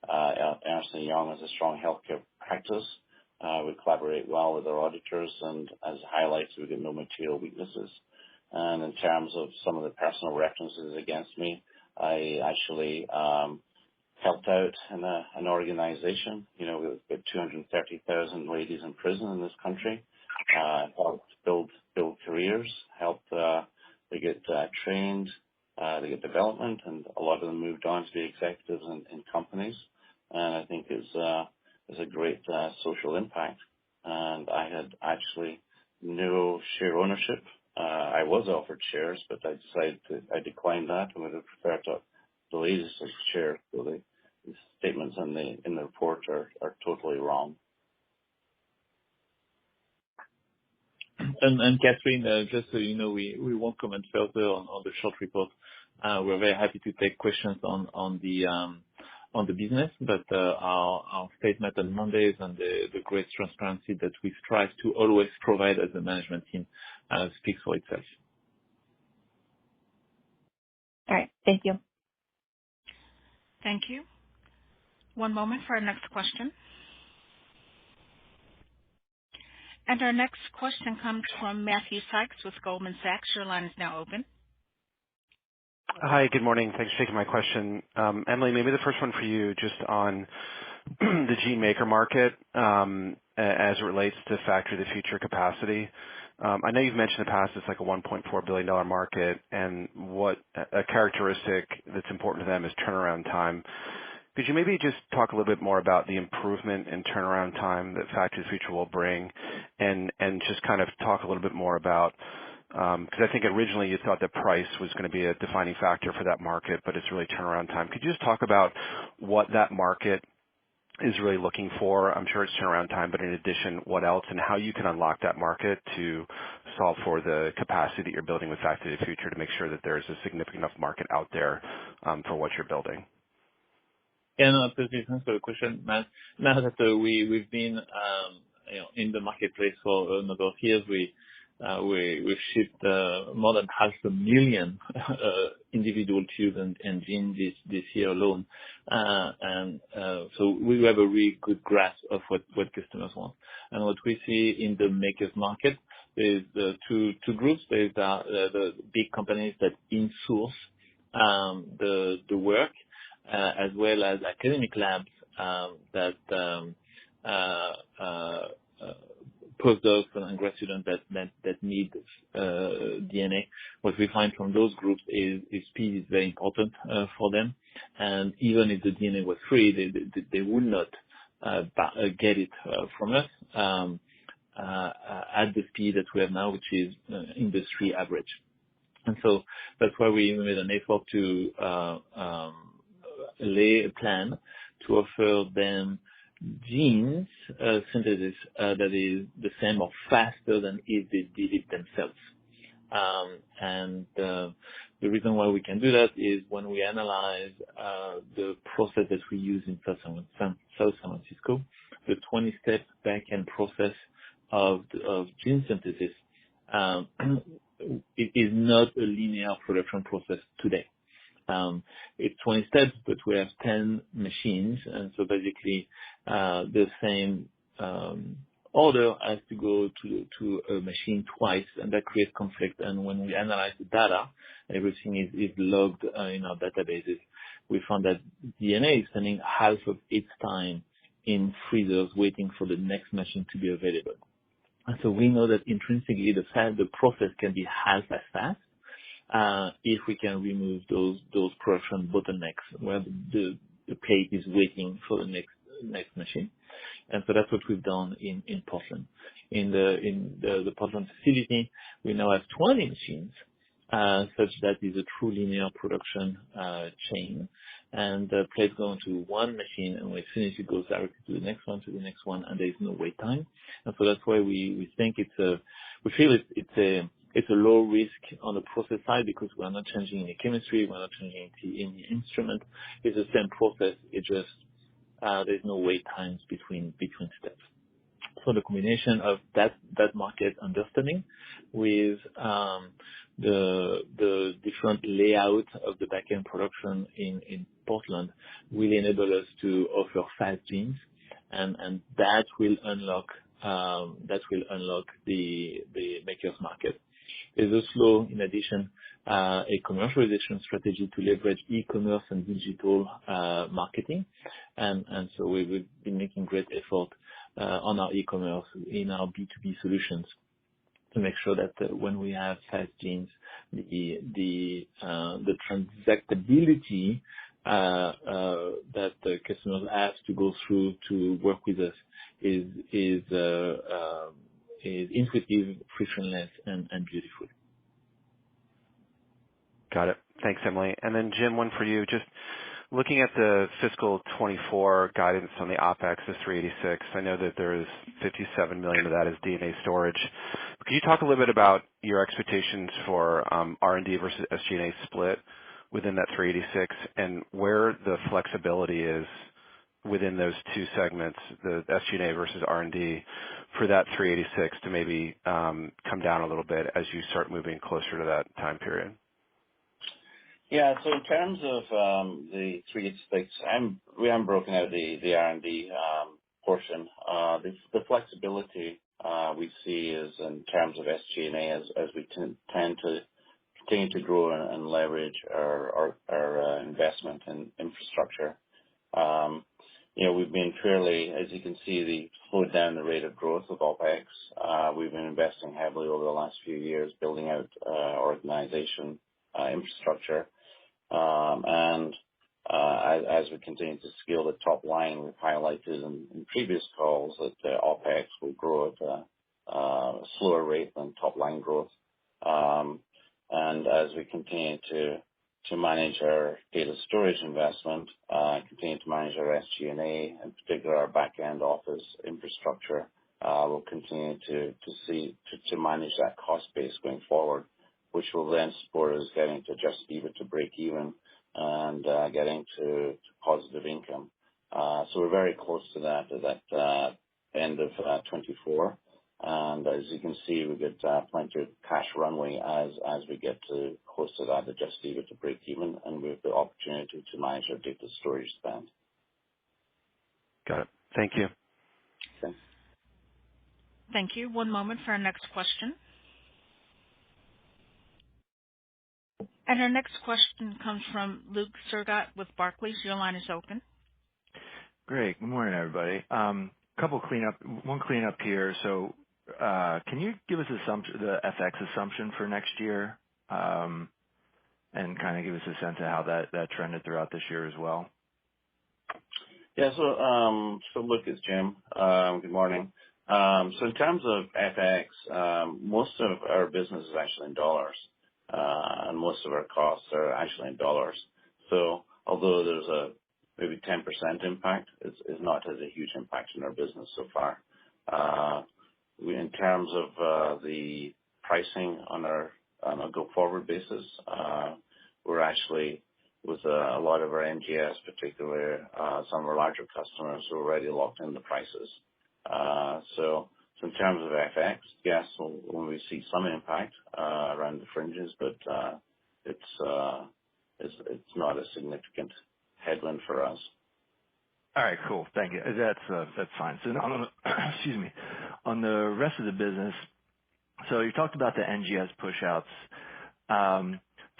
Ernst & Young has a strong healthcare practice. We collaborate well with our auditors, and as highlights, we get no material weaknesses. And in terms of some of the personal references against me, I actually helped out in an organization. We've got 230,000 ladies in prison in this country. Helped build careers, helped they get trained, They get development, and a lot of them moved on to be executives in companies, and I think is a great social impact. And I had actually no share ownership. I was offered shares, but I declined that, and would have preferred to delay the share. So the statements in the report are totally wrong. And Catherine, just so you know, we won't comment further on the short report. We're very happy to take questions on the business, but our statement on Mondays and the great transparency that we strive to always provide as a management team speaks for itself. All right. Thank you. Thank you. One moment for our next question. And our next question comes from Matthew Sykes with Goldman Sachs. Your line is now open. Hi, good morning. Thanks for taking my question. Emily, maybe the first one for you, just on the gene maker market as it relates to Factory of the Future capacity. I know you've mentioned in the past it's like a $1.4 billion market, and what a characteristic that's important to them is turnaround time. Could you maybe just talk a little bit more about the improvement in turnaround time that Factory of the Future will bring, and just kind of talk a little bit more about, because I think originally you thought that price was going to be a defining factor for that market, but it's really turnaround time. Could you just talk about what that market is really looking for? I'm sure it's turnaround time, but in addition, what else, and how you can unlock that market to solve for the capacity that you're building with Factory of the Future to make sure that there's a significant enough market out there for what you're building. Yeah, no, absolutely. Thanks for the question, Matt. Now that we've been in the marketplace for a number of years, we've shipped more than 500,000 individual tubes and genes this year alone, and so we have a really good grasp of what customers want. And what we see in the makers market is the two groups. There's the big companies that in-source the work, as well as academic labs that postdocs and grad students that need DNA. What we find from those groups is speed is very important for them, and even if the DNA was free, they would not get it from us at the speed that we have now, which is industry average. And so that's why we made an effort to lay a plan to offer them genes synthesis that is the same or faster than if they did it themselves. And the reason why we can do that is when we analyze the process that we use in South San Francisco, the 20-step back-end process of gene synthesis, it is not a linear production process today. It's 20 steps, but we have 10 machines, and so basically the same order has to go to a machine twice, and that creates conflict. And when we analyze the data, everything is logged in our databases. We found that DNA is spending half of its time in freezers waiting for the next machine to be available. And so we know that intrinsically the process can be half as fast if we can remove those production bottlenecks where the plate is waiting for the next machine. And so that's what we've done in Portland. In the Portland facility, we now have 20 machines, such that is a true linear production chain. And the plate goes to one machine, and when it's finished, it goes directly to the next one, and there is no wait time. And so that's why we think we feel it's a low risk on the process side, because we're not changing any chemistry, we're not changing any instrument. It's the same process. It just there's no wait times between steps. So the combination of that market understanding with the different layout of the back-end production in Portland will enable us to offer fast genes, and that will unlock the makers market. There's also, in addition, a commercialization strategy to leverage e-commerce and digital marketing, and so we've been making great effort on our e-commerce in our B2B solutions to make sure that when we have fast genes, the transactability that the customers have to go through to work with us is intuitive, frictionless, and beautiful. Got it. Thanks, Emily. And then Jim, one for you. Just looking at the fiscal 24 guidance on the OpEx is $386. I know that there is $57 million of that is DNA storage. Could you talk a little bit about your expectations for R&D versus SG&A split within that $386 and where the flexibility is within those two segments, the SG&A versus R&D, for that $386 to maybe come down a little bit as you start moving closer to that time period? Yeah, so in terms of the 386, we haven't broken out the R&D portion. The flexibility we see is in terms of SG&A as we tend to continue to grow and leverage our investment in infrastructure. We've been fairly, as you can see, slowed down the rate of growth of OpEx. We've been investing heavily over the last few years, building out organization infrastructure. And as we continue to scale the top line, we've highlighted in previous calls that the OpEx will grow at a slower rate than top line growth. And as we continue to manage our data storage investment, continue to manage our SG&A, in particular our back-end office infrastructure, we'll continue to manage that cost base going forward, which will then support us getting to just EBITDA break even and getting to positive income. So we're very close to that at that end of 24. And as you can see, we get plenty of cash runway as we get to close to that adjusted EBITDA break even, and we have the opportunity to manage our data storage spend. Got it. Thank you. Okay. Thank you. One moment for our next question. And our next question comes from Luke Sergott with Barclays. Your line is open. Great. Good morning, everybody. One cleanup here. So, can you give us the FX assumption for next year, and kind of give us a sense of how that trended throughout this year as well? Yeah. So Luke, it's Jim. Good morning. So in terms of FX, most of our business is actually in dollars, and most of our costs are actually in dollars. So although there's a maybe 10% impact, it's not as a huge impact in our business so far. In terms of the pricing on a go-forward basis, we're actually, with a lot of our NGS, particularly some of our larger customers, who already locked in the prices. So in terms of FX, yes, when we see some impact around the fringes, but it's not a significant headwind for us. All right, cool. Thank you. That's fine. So excuse me. On the rest of the business, so you talked about the NGS pushouts.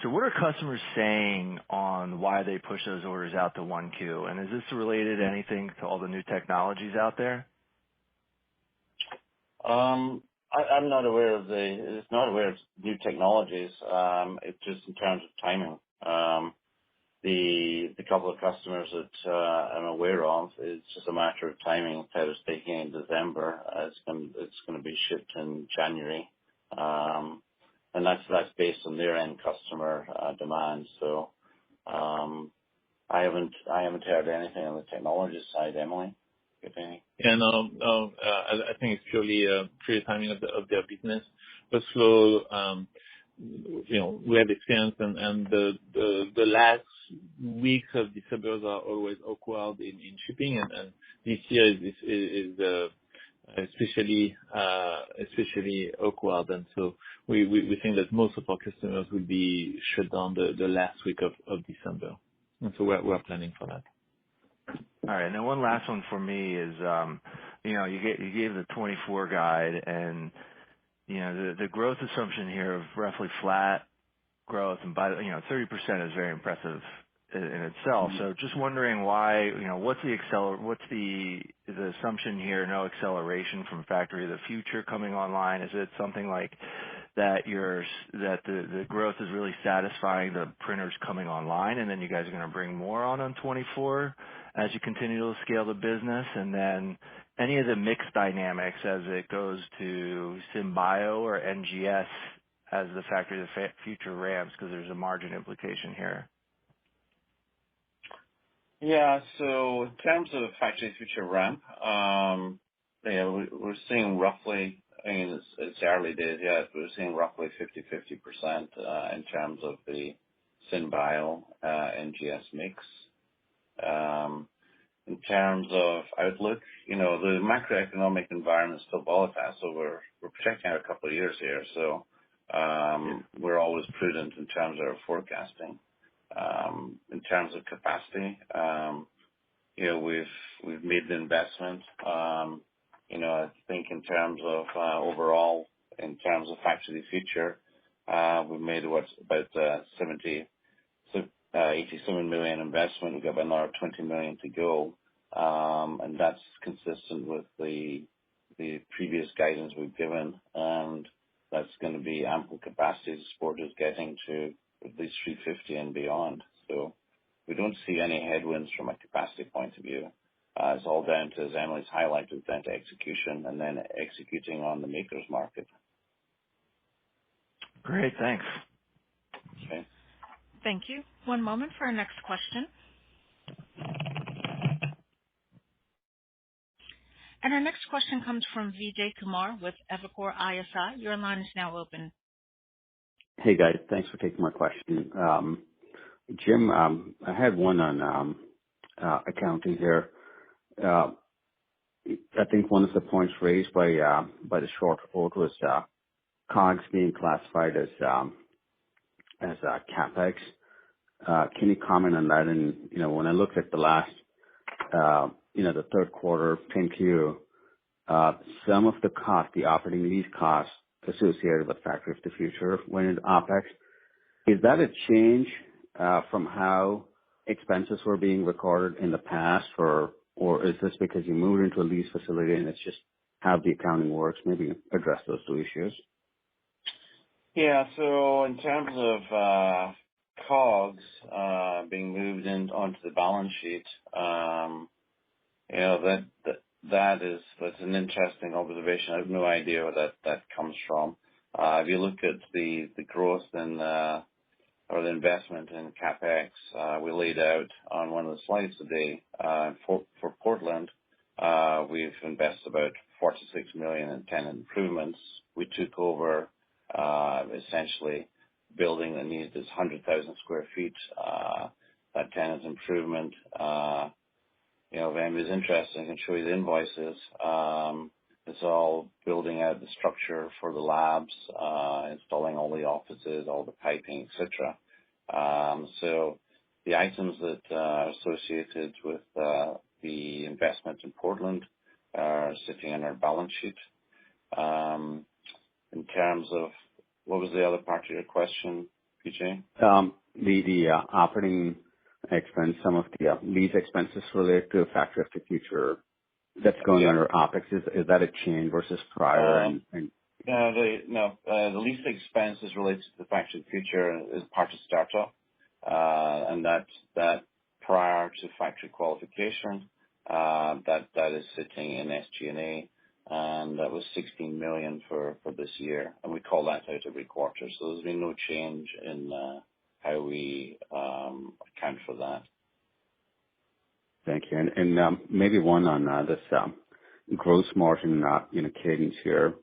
So what are customers saying on why they push those orders out to 1Q? And is this related to anything to all the new technologies out there? I'm not aware of new technologies. It's just in terms of timing. The couple of customers that I'm aware of, it's just a matter of timing. Instead of taking in December, it's going to be shipped in January, and that's based on their end customer demand. So I haven't heard anything on the technology side. Emily, if any? Yeah, no. I think it's purely timing of their business. But so we have experience, and the last weeks of December are always awkward in shipping, and this year is especially awkward. And so we think that most of our customers will be shut down the last week of December, and so we're planning for that. All right, and then one last one for me is, you gave the 24 guide, and the growth assumption here of roughly flat growth, and by 30% is very impressive in itself. So just wondering why, what's the the assumption here no acceleration from Factory of the Future coming online? Is it something like that the growth is really satisfying the printers coming online, and then you guys are gonna bring more on 24 as you continue to scale the business? And then any of the mix dynamics as it goes to SynBio or NGS as the Factory of the Future ramps, because there's a margin implication here. Yeah. So in terms of Factory of the Future ramp, we're seeing roughly, I mean, it's early days yet, but we're seeing roughly 50% in terms of the SynBio NGS mix. In terms of outlook, the macroeconomic environment is still volatile, so we're projecting out a couple of years here. So we're always prudent in terms of our forecasting. In terms of capacity, we've made the investment. I think in terms of overall, in terms of Factory of the Future, we've made about $87 million investment. We've got about another $20 million to go, and that's consistent with the previous guidance we've given, and that's going to be ample capacity to support us getting to at least 350 and beyond. So we don't see any headwinds from a capacity point of view. It's all down to, as Emily's highlighted, down to execution and then executing on the makers market. Great, thanks. Okay. Thank you. One moment for our next question. And our next question comes from Vijay Kumar with Evercore ISI. Your line is now open. Hey, guys. Thanks for taking my question. Jim, I had one on accounting here. I think one of the points raised by the short report was COGS being classified as CapEx. Can you comment on that? And when I looked at the last, the third quarter 10Q, some of the cost, the operating lease costs associated with Factory of the Future went into OpEx. Is that a change from how expenses were being recorded in the past, or is this because you moved into a lease facility and it's just how the accounting works? Maybe address those two issues. Yeah. So in terms of COGS being moved onto the balance sheet, that's an interesting observation. I have no idea where that comes from. If you look at the growth or the investment in CapEx, we laid out on one of the slides today for Portland, we've invested about $46 million in tenant improvements. We took over essentially building that needed this 100,000 square feet. That tenant improvement, if anybody's interested, I can show you the invoices. It's all building out the structure for the labs, installing all the offices, all the piping, etc. So the items that are associated with the investment in Portland are sitting on our balance sheet. In terms of, what was the other part of your question, PJ? The operating expense, some of the lease expenses related to Factory of the Future that's going under OpEx. Is that a change versus prior? No, the lease expense is related to the Factory of the Future as part of startup, and that prior to factory qualification, that is sitting in SG&A, and that was $16 million for this year, and we call that out every quarter. So there's been no change in how we account for that. Thank you. And maybe one on this gross margin cadence here.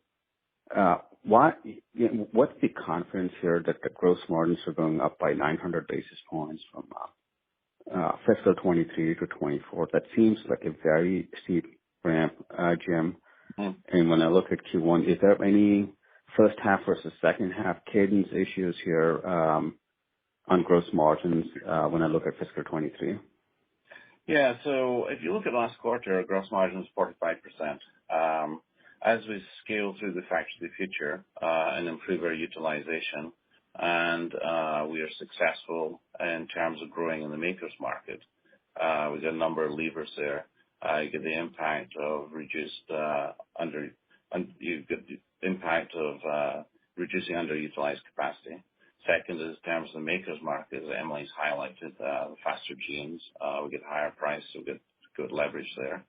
What's the confidence here that the gross margins are going up by 900 basis points from fiscal 23 to 24? That seems like a very steep ramp, Jim. Mm-hmm. And when I look at Q1, is there any first half versus second half cadence issues here on gross margins when I look at fiscal 23? Yeah, so if you look at last quarter, our gross margin was 45%. As we scale through the Factory of the Future and improve our utilization, and we are successful in terms of growing in the makers market, we've got a number of levers there. You get the impact of reduced reducing underutilized capacity. Second is in terms of the makers market, as Emily's highlighted, the faster genes, we get higher price, so we get good leverage there.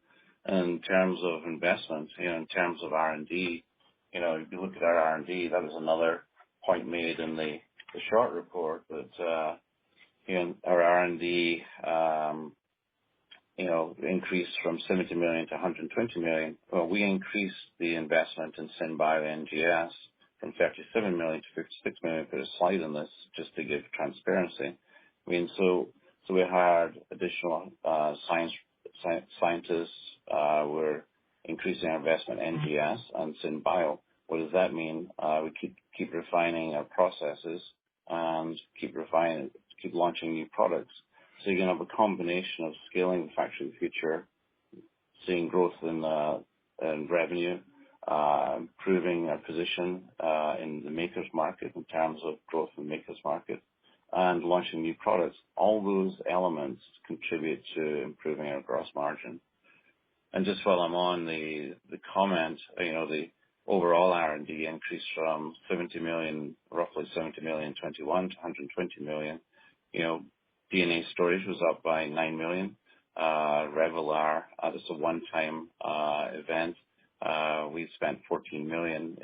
And in terms of investment, in terms of R&D, if you look at our R&D, that was another point made in the short report that, our R&D, increased from $70 million to $120 million. Well, we increased the investment in SynBio NGS from $37 million to $56 million. Put a slide on this just to give transparency. So we hired additional scientists. We're increasing our investment in NGS and SynBio. What does that mean? We keep refining our processes and keep launching new products. So you're going to have a combination of scaling the Factory of the Future, seeing growth in revenue, improving our position in the makers market in terms of growth in the makers market, and launching new products. All those elements contribute to improving our gross margin. And just while I'm on the comment, the overall R&D increased from roughly $70 million in 21 to $120 million. DNA storage was up by $9 million. Revelar, this is a one-time event. We spent $14 million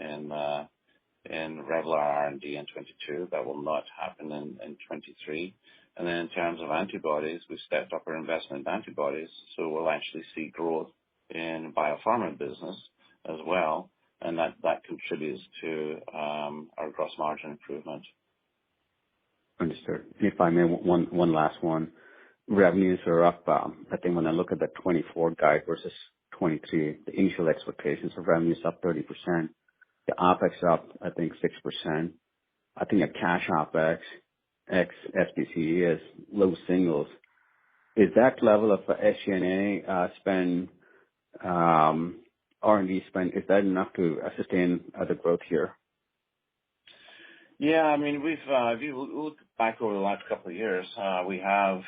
in Revelar R&D in 22. That will not happen in 23. And then in terms of antibodies, we've stepped up our investment in antibodies, so we'll actually see growth in biopharma business as well, and that contributes to our gross margin improvement. Understood. If I may, one last one. Revenues are up. I think when I look at the 24 guide versus 23, the initial expectations of revenues up 30%. The OpEx up, I think, 6%. I think a cash OpEx ex SBC is low singles. Is that level of SG&A spend, R&D spend, is that enough to sustain the growth here? Yeah, I mean, if you look back over the last couple of years, we have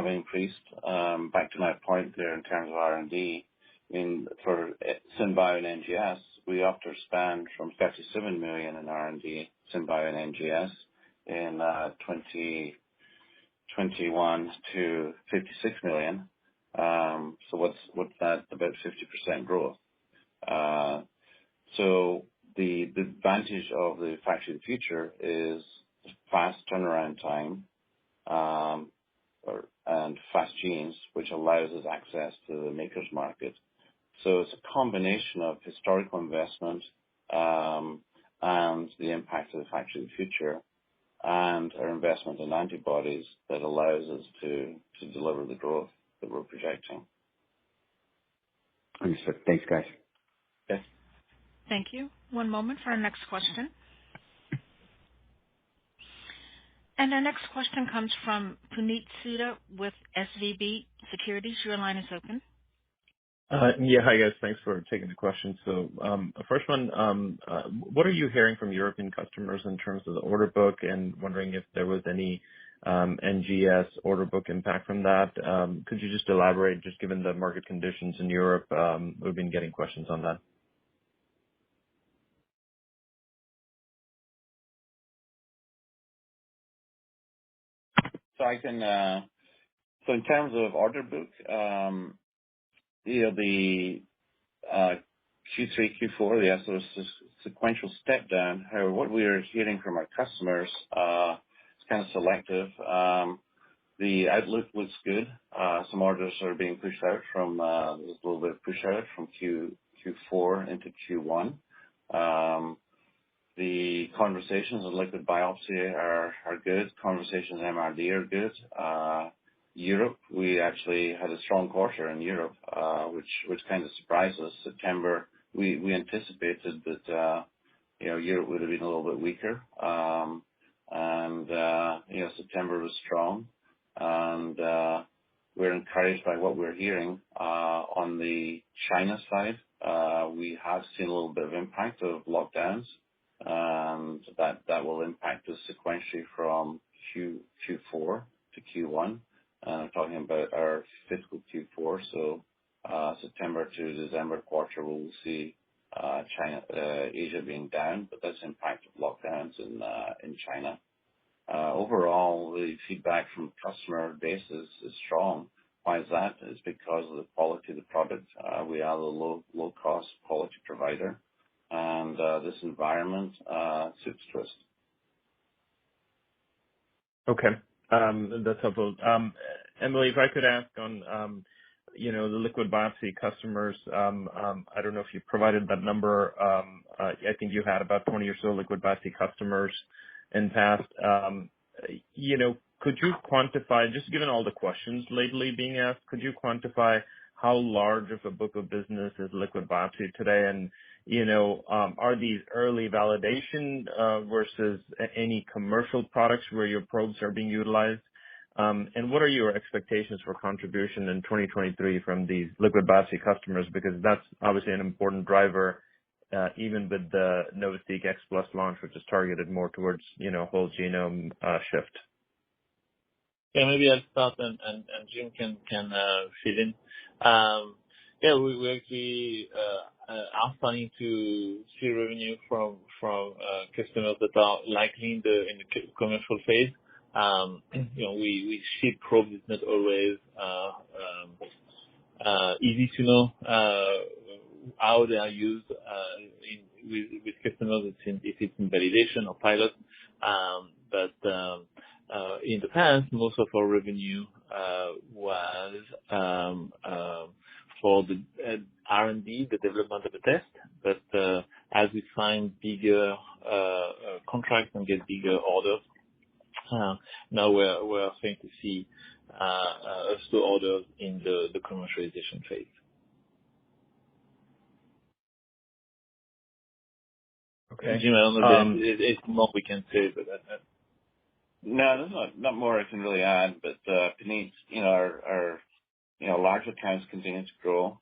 increased, back to my point there in terms of R&D. For SynBio and NGS, we upped our spend from $37 million in R&D, SynBio and NGS, in 2021 to $56 million. So what's that? About 50% growth. So the advantage of the Factory of the Future is fast turnaround time, and fast genes, which allows us access to the makers market. So it's a combination of historical investment, and the impact of the Factory of the Future, and our investment in antibodies that allows us to deliver the growth that we're projecting. Understood. Thanks, guys. Yes. Thank you. One moment for our next question. And our next question comes from Puneet Souda with SVB Securities. Your line is open. Yeah, hi guys. Thanks for taking the question. So, first one, what are you hearing from European customers in terms of the order book, and wondering if there was any NGS order book impact from that? Could you just elaborate, just given the market conditions in Europe? We've been getting questions on that. So I can, so in terms of order book, the Q3, Q4, yes, there was a sequential step down. However, what we are hearing from our customers is kind of selective. The outlook looks good. Some orders are being pushed out from, there's a little bit of push out from Q4 into Q1. The conversations on liquid biopsy are good. Conversations on MRD are good. Europe, we actually had a strong quarter in Europe, which kind of surprised us. September, we anticipated that, Europe would have been a little bit weaker. September was strong, and we're encouraged by what we're hearing. On the China side, we have seen a little bit of impact of lockdowns, and that will impact us sequentially from Q4 to Q1. I'm talking about our fiscal Q4, so September to December quarter, we'll see Asia being down, but that's impact of lockdowns in China. Overall, the feedback from customer base is strong. Why is that? It's because of the quality of the product. We are the low cost quality provider, and this environment suits Twist. Okay. That's helpful. Emily, if I could ask on, the liquid biopsy customers, I don't know if you provided that number. I think you had about 20 or so liquid biopsy customers in past. Could you quantify, just given all the questions lately being asked, could you quantify how large of a book of business is liquid biopsy today? And, are these early validation versus any commercial products where your probes are being utilized? And what are your expectations for contribution in 2023 from these liquid biopsy customers? Because that's obviously an important driver, even with the NovaSeq X Plus launch, which is targeted more towards, whole genome shift. Yeah, maybe I'll start and Jim can fill in. We actually are starting to see revenue from customers that are likely in the commercial phase. We ship probes. It's not always easy to know how they are used with customers. If it's in validation or pilot, but in the past, most of our revenue was for the R&D, the development of the test. But as we sign bigger contracts and get bigger orders, now we're starting to see also orders in the commercialization phase. Okay. Jim, I don't know if it's more we can say, but no, there's not more I can really add. But Puneet, our large accounts continue to grow.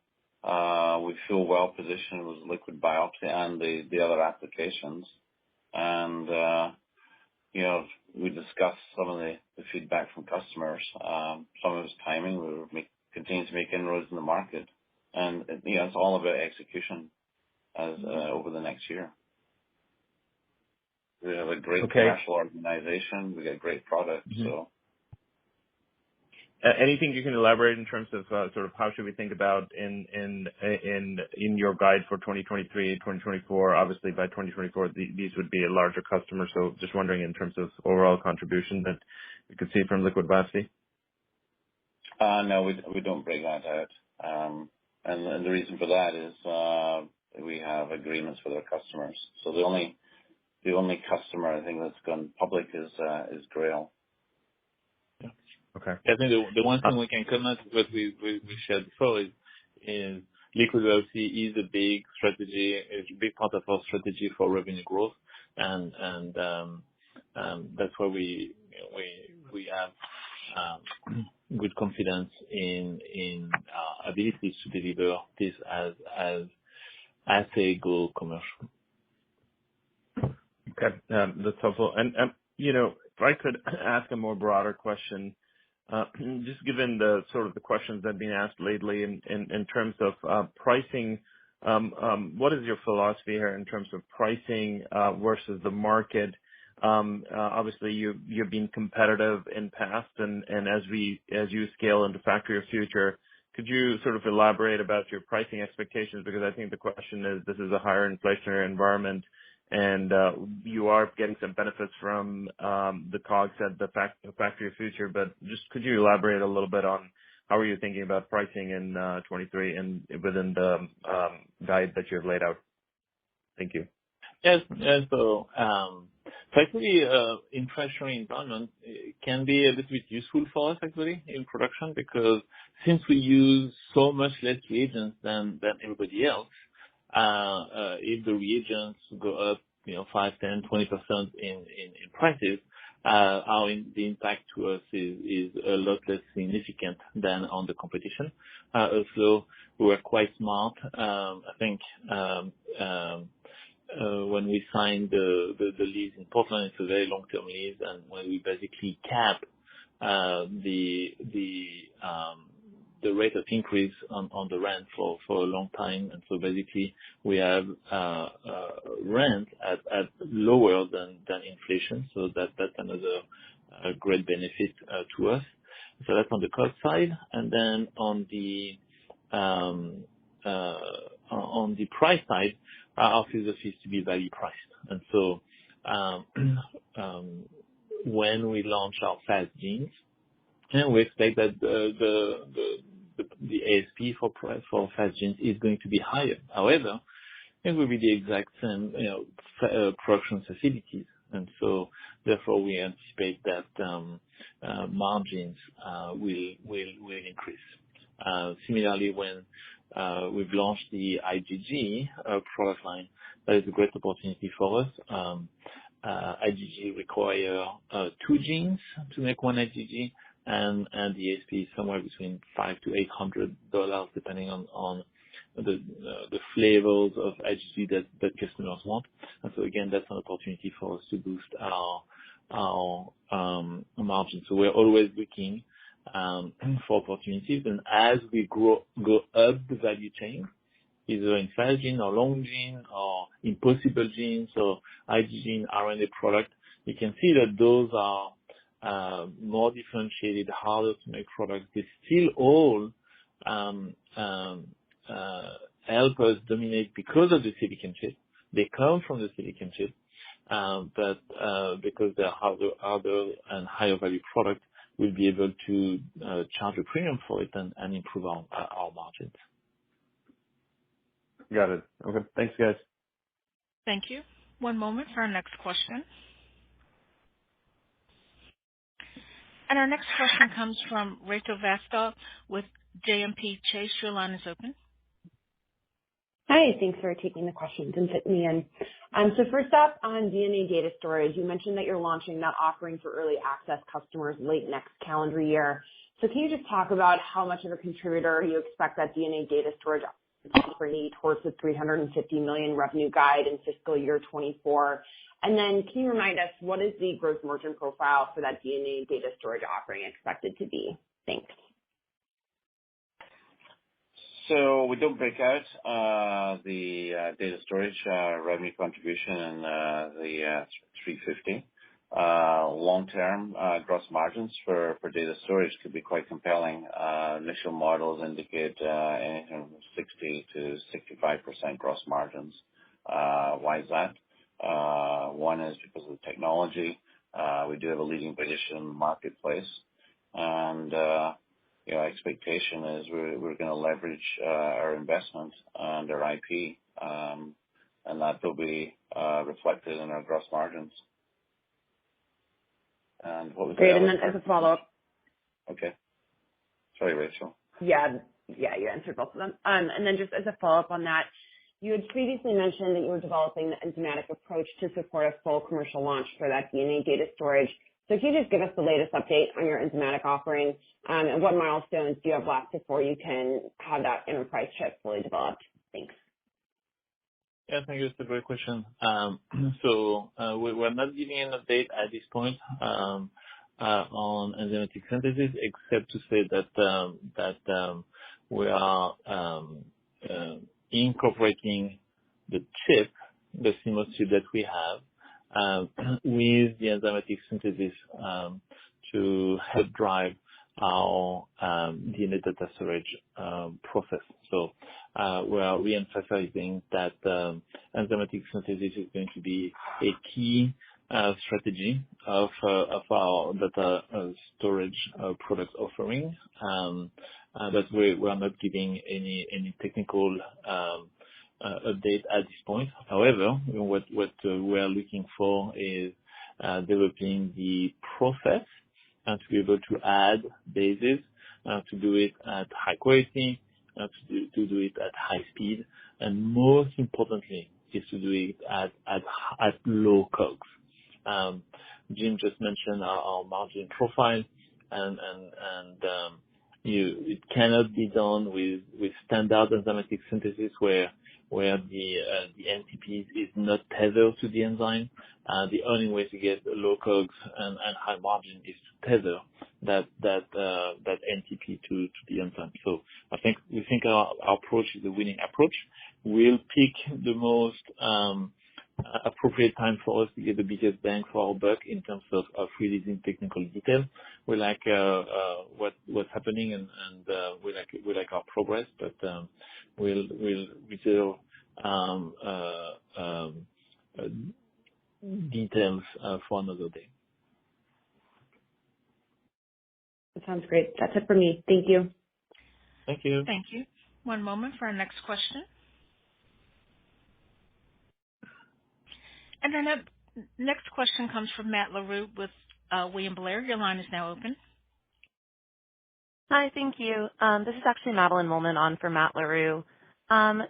We feel well positioned with liquid biopsy and the other applications. And we discussed some of the feedback from customers. Some of it's timing. We continue to make inroads in the market, and it's all about execution as over the next year. We have a great commercial organization. We got great products. Mm-hmm. So, anything you can elaborate in terms of sort of how should we think about in your guide for 2023, 2024? Obviously, by 2024, these would be a larger customer. So, just wondering in terms of overall contribution that we could see from liquid biopsy. No, we don't break that out. And the reason for that is we have agreements with our customers. So the only customer I think that's gone public is Grail. Yeah. Okay. I think the one thing we can comment what we shared before is liquid biopsy is a big strategy, it's a big part of our strategy for revenue growth, and that's why we have good confidence in our abilities to deliver this as a go commercial. Okay, that's helpful. And if I could ask a more broader question, just given the sort of the questions that have been asked lately in terms of pricing, what is your philosophy here in terms of pricing versus the market? Obviously, you've been competitive in past, and as you scale into Factory of Future, could you sort of elaborate about your pricing expectations? Because I think the question is, this is a higher inflationary environment, and you are getting some benefits from the COGS at the Factory of Future. But just could you elaborate a little bit on how are you thinking about pricing in 23 and within the guide that you have laid out? Thank you. Yes. So actually, inflationary environment can be a little bit useful for us actually in production, because since we use so much less reagents than everybody else, if the reagents go up, 5, 10, 20% in prices, the impact to us is a lot less significant than on the competition. Also, we were quite smart. I think when we signed the lease in Portland, it's a very long-term lease, and when we basically cap the the rate of increase on the rent for a long time, and so basically we have rent at lower than inflation, so that's another great benefit to us. So that's on the cost side, and then on the price side, our philosophy is to be value priced, and so when we launch our fast genes, and we expect that the ASP for fast genes is going to be higher. However, it will be the exact same, production facilities, and so therefore we anticipate that margins will increase. Similarly, when we've launched the IgG product line, that is a great opportunity for us. IgG require 2 genes to make one IgG, and the ASP is somewhere between $500 to $800, depending on the flavors of IgG that customers want. And so again, that's an opportunity for us to boost our margins. So we're always looking for opportunities, and as we go up the value chain, either in fast gene or long gene or impossible genes or IgG RNA product, you can see that those are more differentiated, harder to make products. They still all help us dominate because of the silicon chip. They come from the silicon chip, but because they're harder and higher value product, we'll be able to charge a premium for it and improve our margins. Got it. Okay. Thanks, guys. Thank you. One moment for our next question. And our next question comes from Rachel Vatnsdal with JMP Chase. Your line is open. Hi, thanks for taking the questions and fitting me in. So first up, on DNA data storage, you mentioned that you're launching that offering for early access customers late next calendar year. So can you just talk about how much of a contributor you expect that DNA data storage offering towards the $350 million revenue guide in fiscal year 24? And then can you remind us, what is the gross margin profile for that DNA data storage offering expected to be? Thanks. So we don't break out the data storage revenue contribution in the 350. Long-term gross margins for data storage could be quite compelling. Initial models indicate anything from 60 to 65% gross margins. Why is that? One is because of the technology. We do have a leading position in the marketplace, and expectation is we're going to leverage our investment and our IP, and that will be reflected in our gross margins. And what was great? And then as a follow-up. Okay. Sorry, Rachel. Yeah, you answered both of them. And then just as a follow-up on that, you had previously mentioned that you were developing the enzymatic approach to support a full commercial launch for that DNA data storage. So can you just give us the latest update on your enzymatic offering, and what milestones do you have left before you can have that enterprise chip fully developed? Thanks. Yeah, thank you. It's a great question. So we're not giving an update at this point on enzymatic synthesis, except to say that we are incorporating the chip, the CMOS chip that we have, with the enzymatic synthesis to help drive our DNA data storage process. So we are re-emphasizing that enzymatic synthesis is going to be a key strategy of our data storage product offering. But we are not giving any technical update at this point. However, what we are looking for is developing the process and to be able to add bases, to do it at high quality, to do it at high speed, and most importantly is to do it at low costs. Jim just mentioned our margin profile, and it cannot be done with standard enzymatic synthesis where the NTP is not tethered to the enzyme. The only way to get low COGS and high margin is to tether that NTP to the enzyme. So we think our approach is a winning approach. We'll pick the most appropriate time for us to get the biggest bang for our buck in terms of releasing technical detail. We like what's happening and we like our progress, but we'll reserve details for another day. That sounds great. That's it for me. Thank you. Thank you. Thank you. One moment for our next question. And our next question comes from Matt Larew with William Blair. Your line is now open. Hi, thank you. This is actually Madeline Molman on for Matt Larew.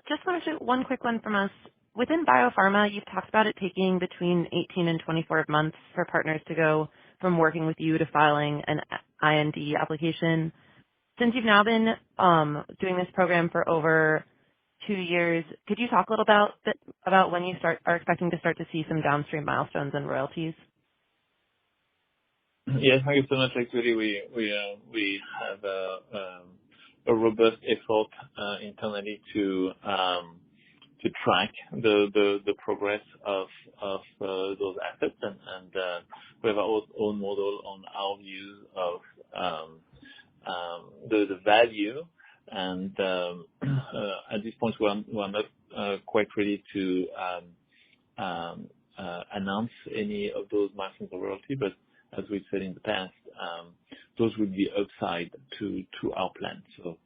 Just wanted to one quick one from us. Within biopharma, you've talked about it taking between 18 and 24 months for partners to go from working with you to filing an IND application. Since you've now been doing this program for over 2 years, could you talk a little about when you are expecting to start to see some downstream milestones and royalties? Yes, thank you so much. Actually, we have a robust effort internally to track the progress of those assets, and we have our own model on our views of the value. And at this point, we're not quite ready to announce any of those milestones or royalty, but as we've said in the past, those would be upside to our plan. So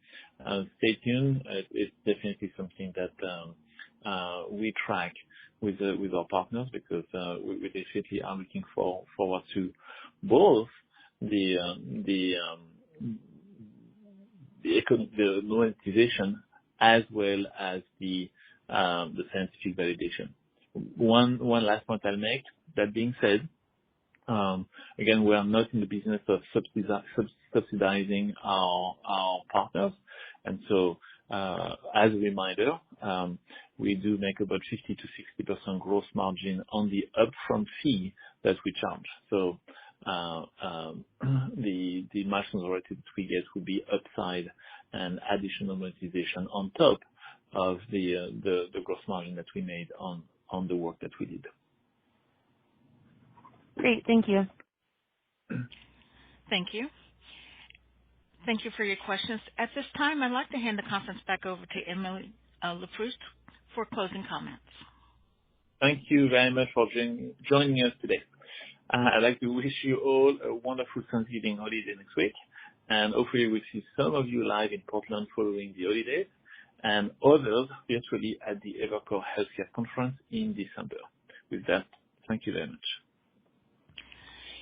stay tuned. It's definitely something that we track with our partners, because we definitely are looking forward to both the monetization as well as the scientific validation. One last point I'll make. That being said, again, we are not in the business of subsidizing our partners, and so as a reminder, we do make about 50 to 60% gross margin on the upfront fee that we charge. So the milestones royalty that we get would be upside and additional monetization on top of the gross margin that we made on the work that we did. Great, thank you. Thank you. Thank you for your questions. At this time, I'd like to hand the conference back over to Emily Leproust for closing comments. Thank you very much for joining us today. I'd like to wish you all a wonderful Thanksgiving holiday next week, and hopefully we'll see some of you live in Portland following the holidays, and others virtually at the Evercore Healthcare Conference in December. With that, thank you very much.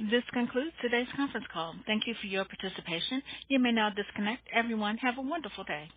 This concludes today's conference call. Thank you for your participation. You may now disconnect. Everyone, have a wonderful day.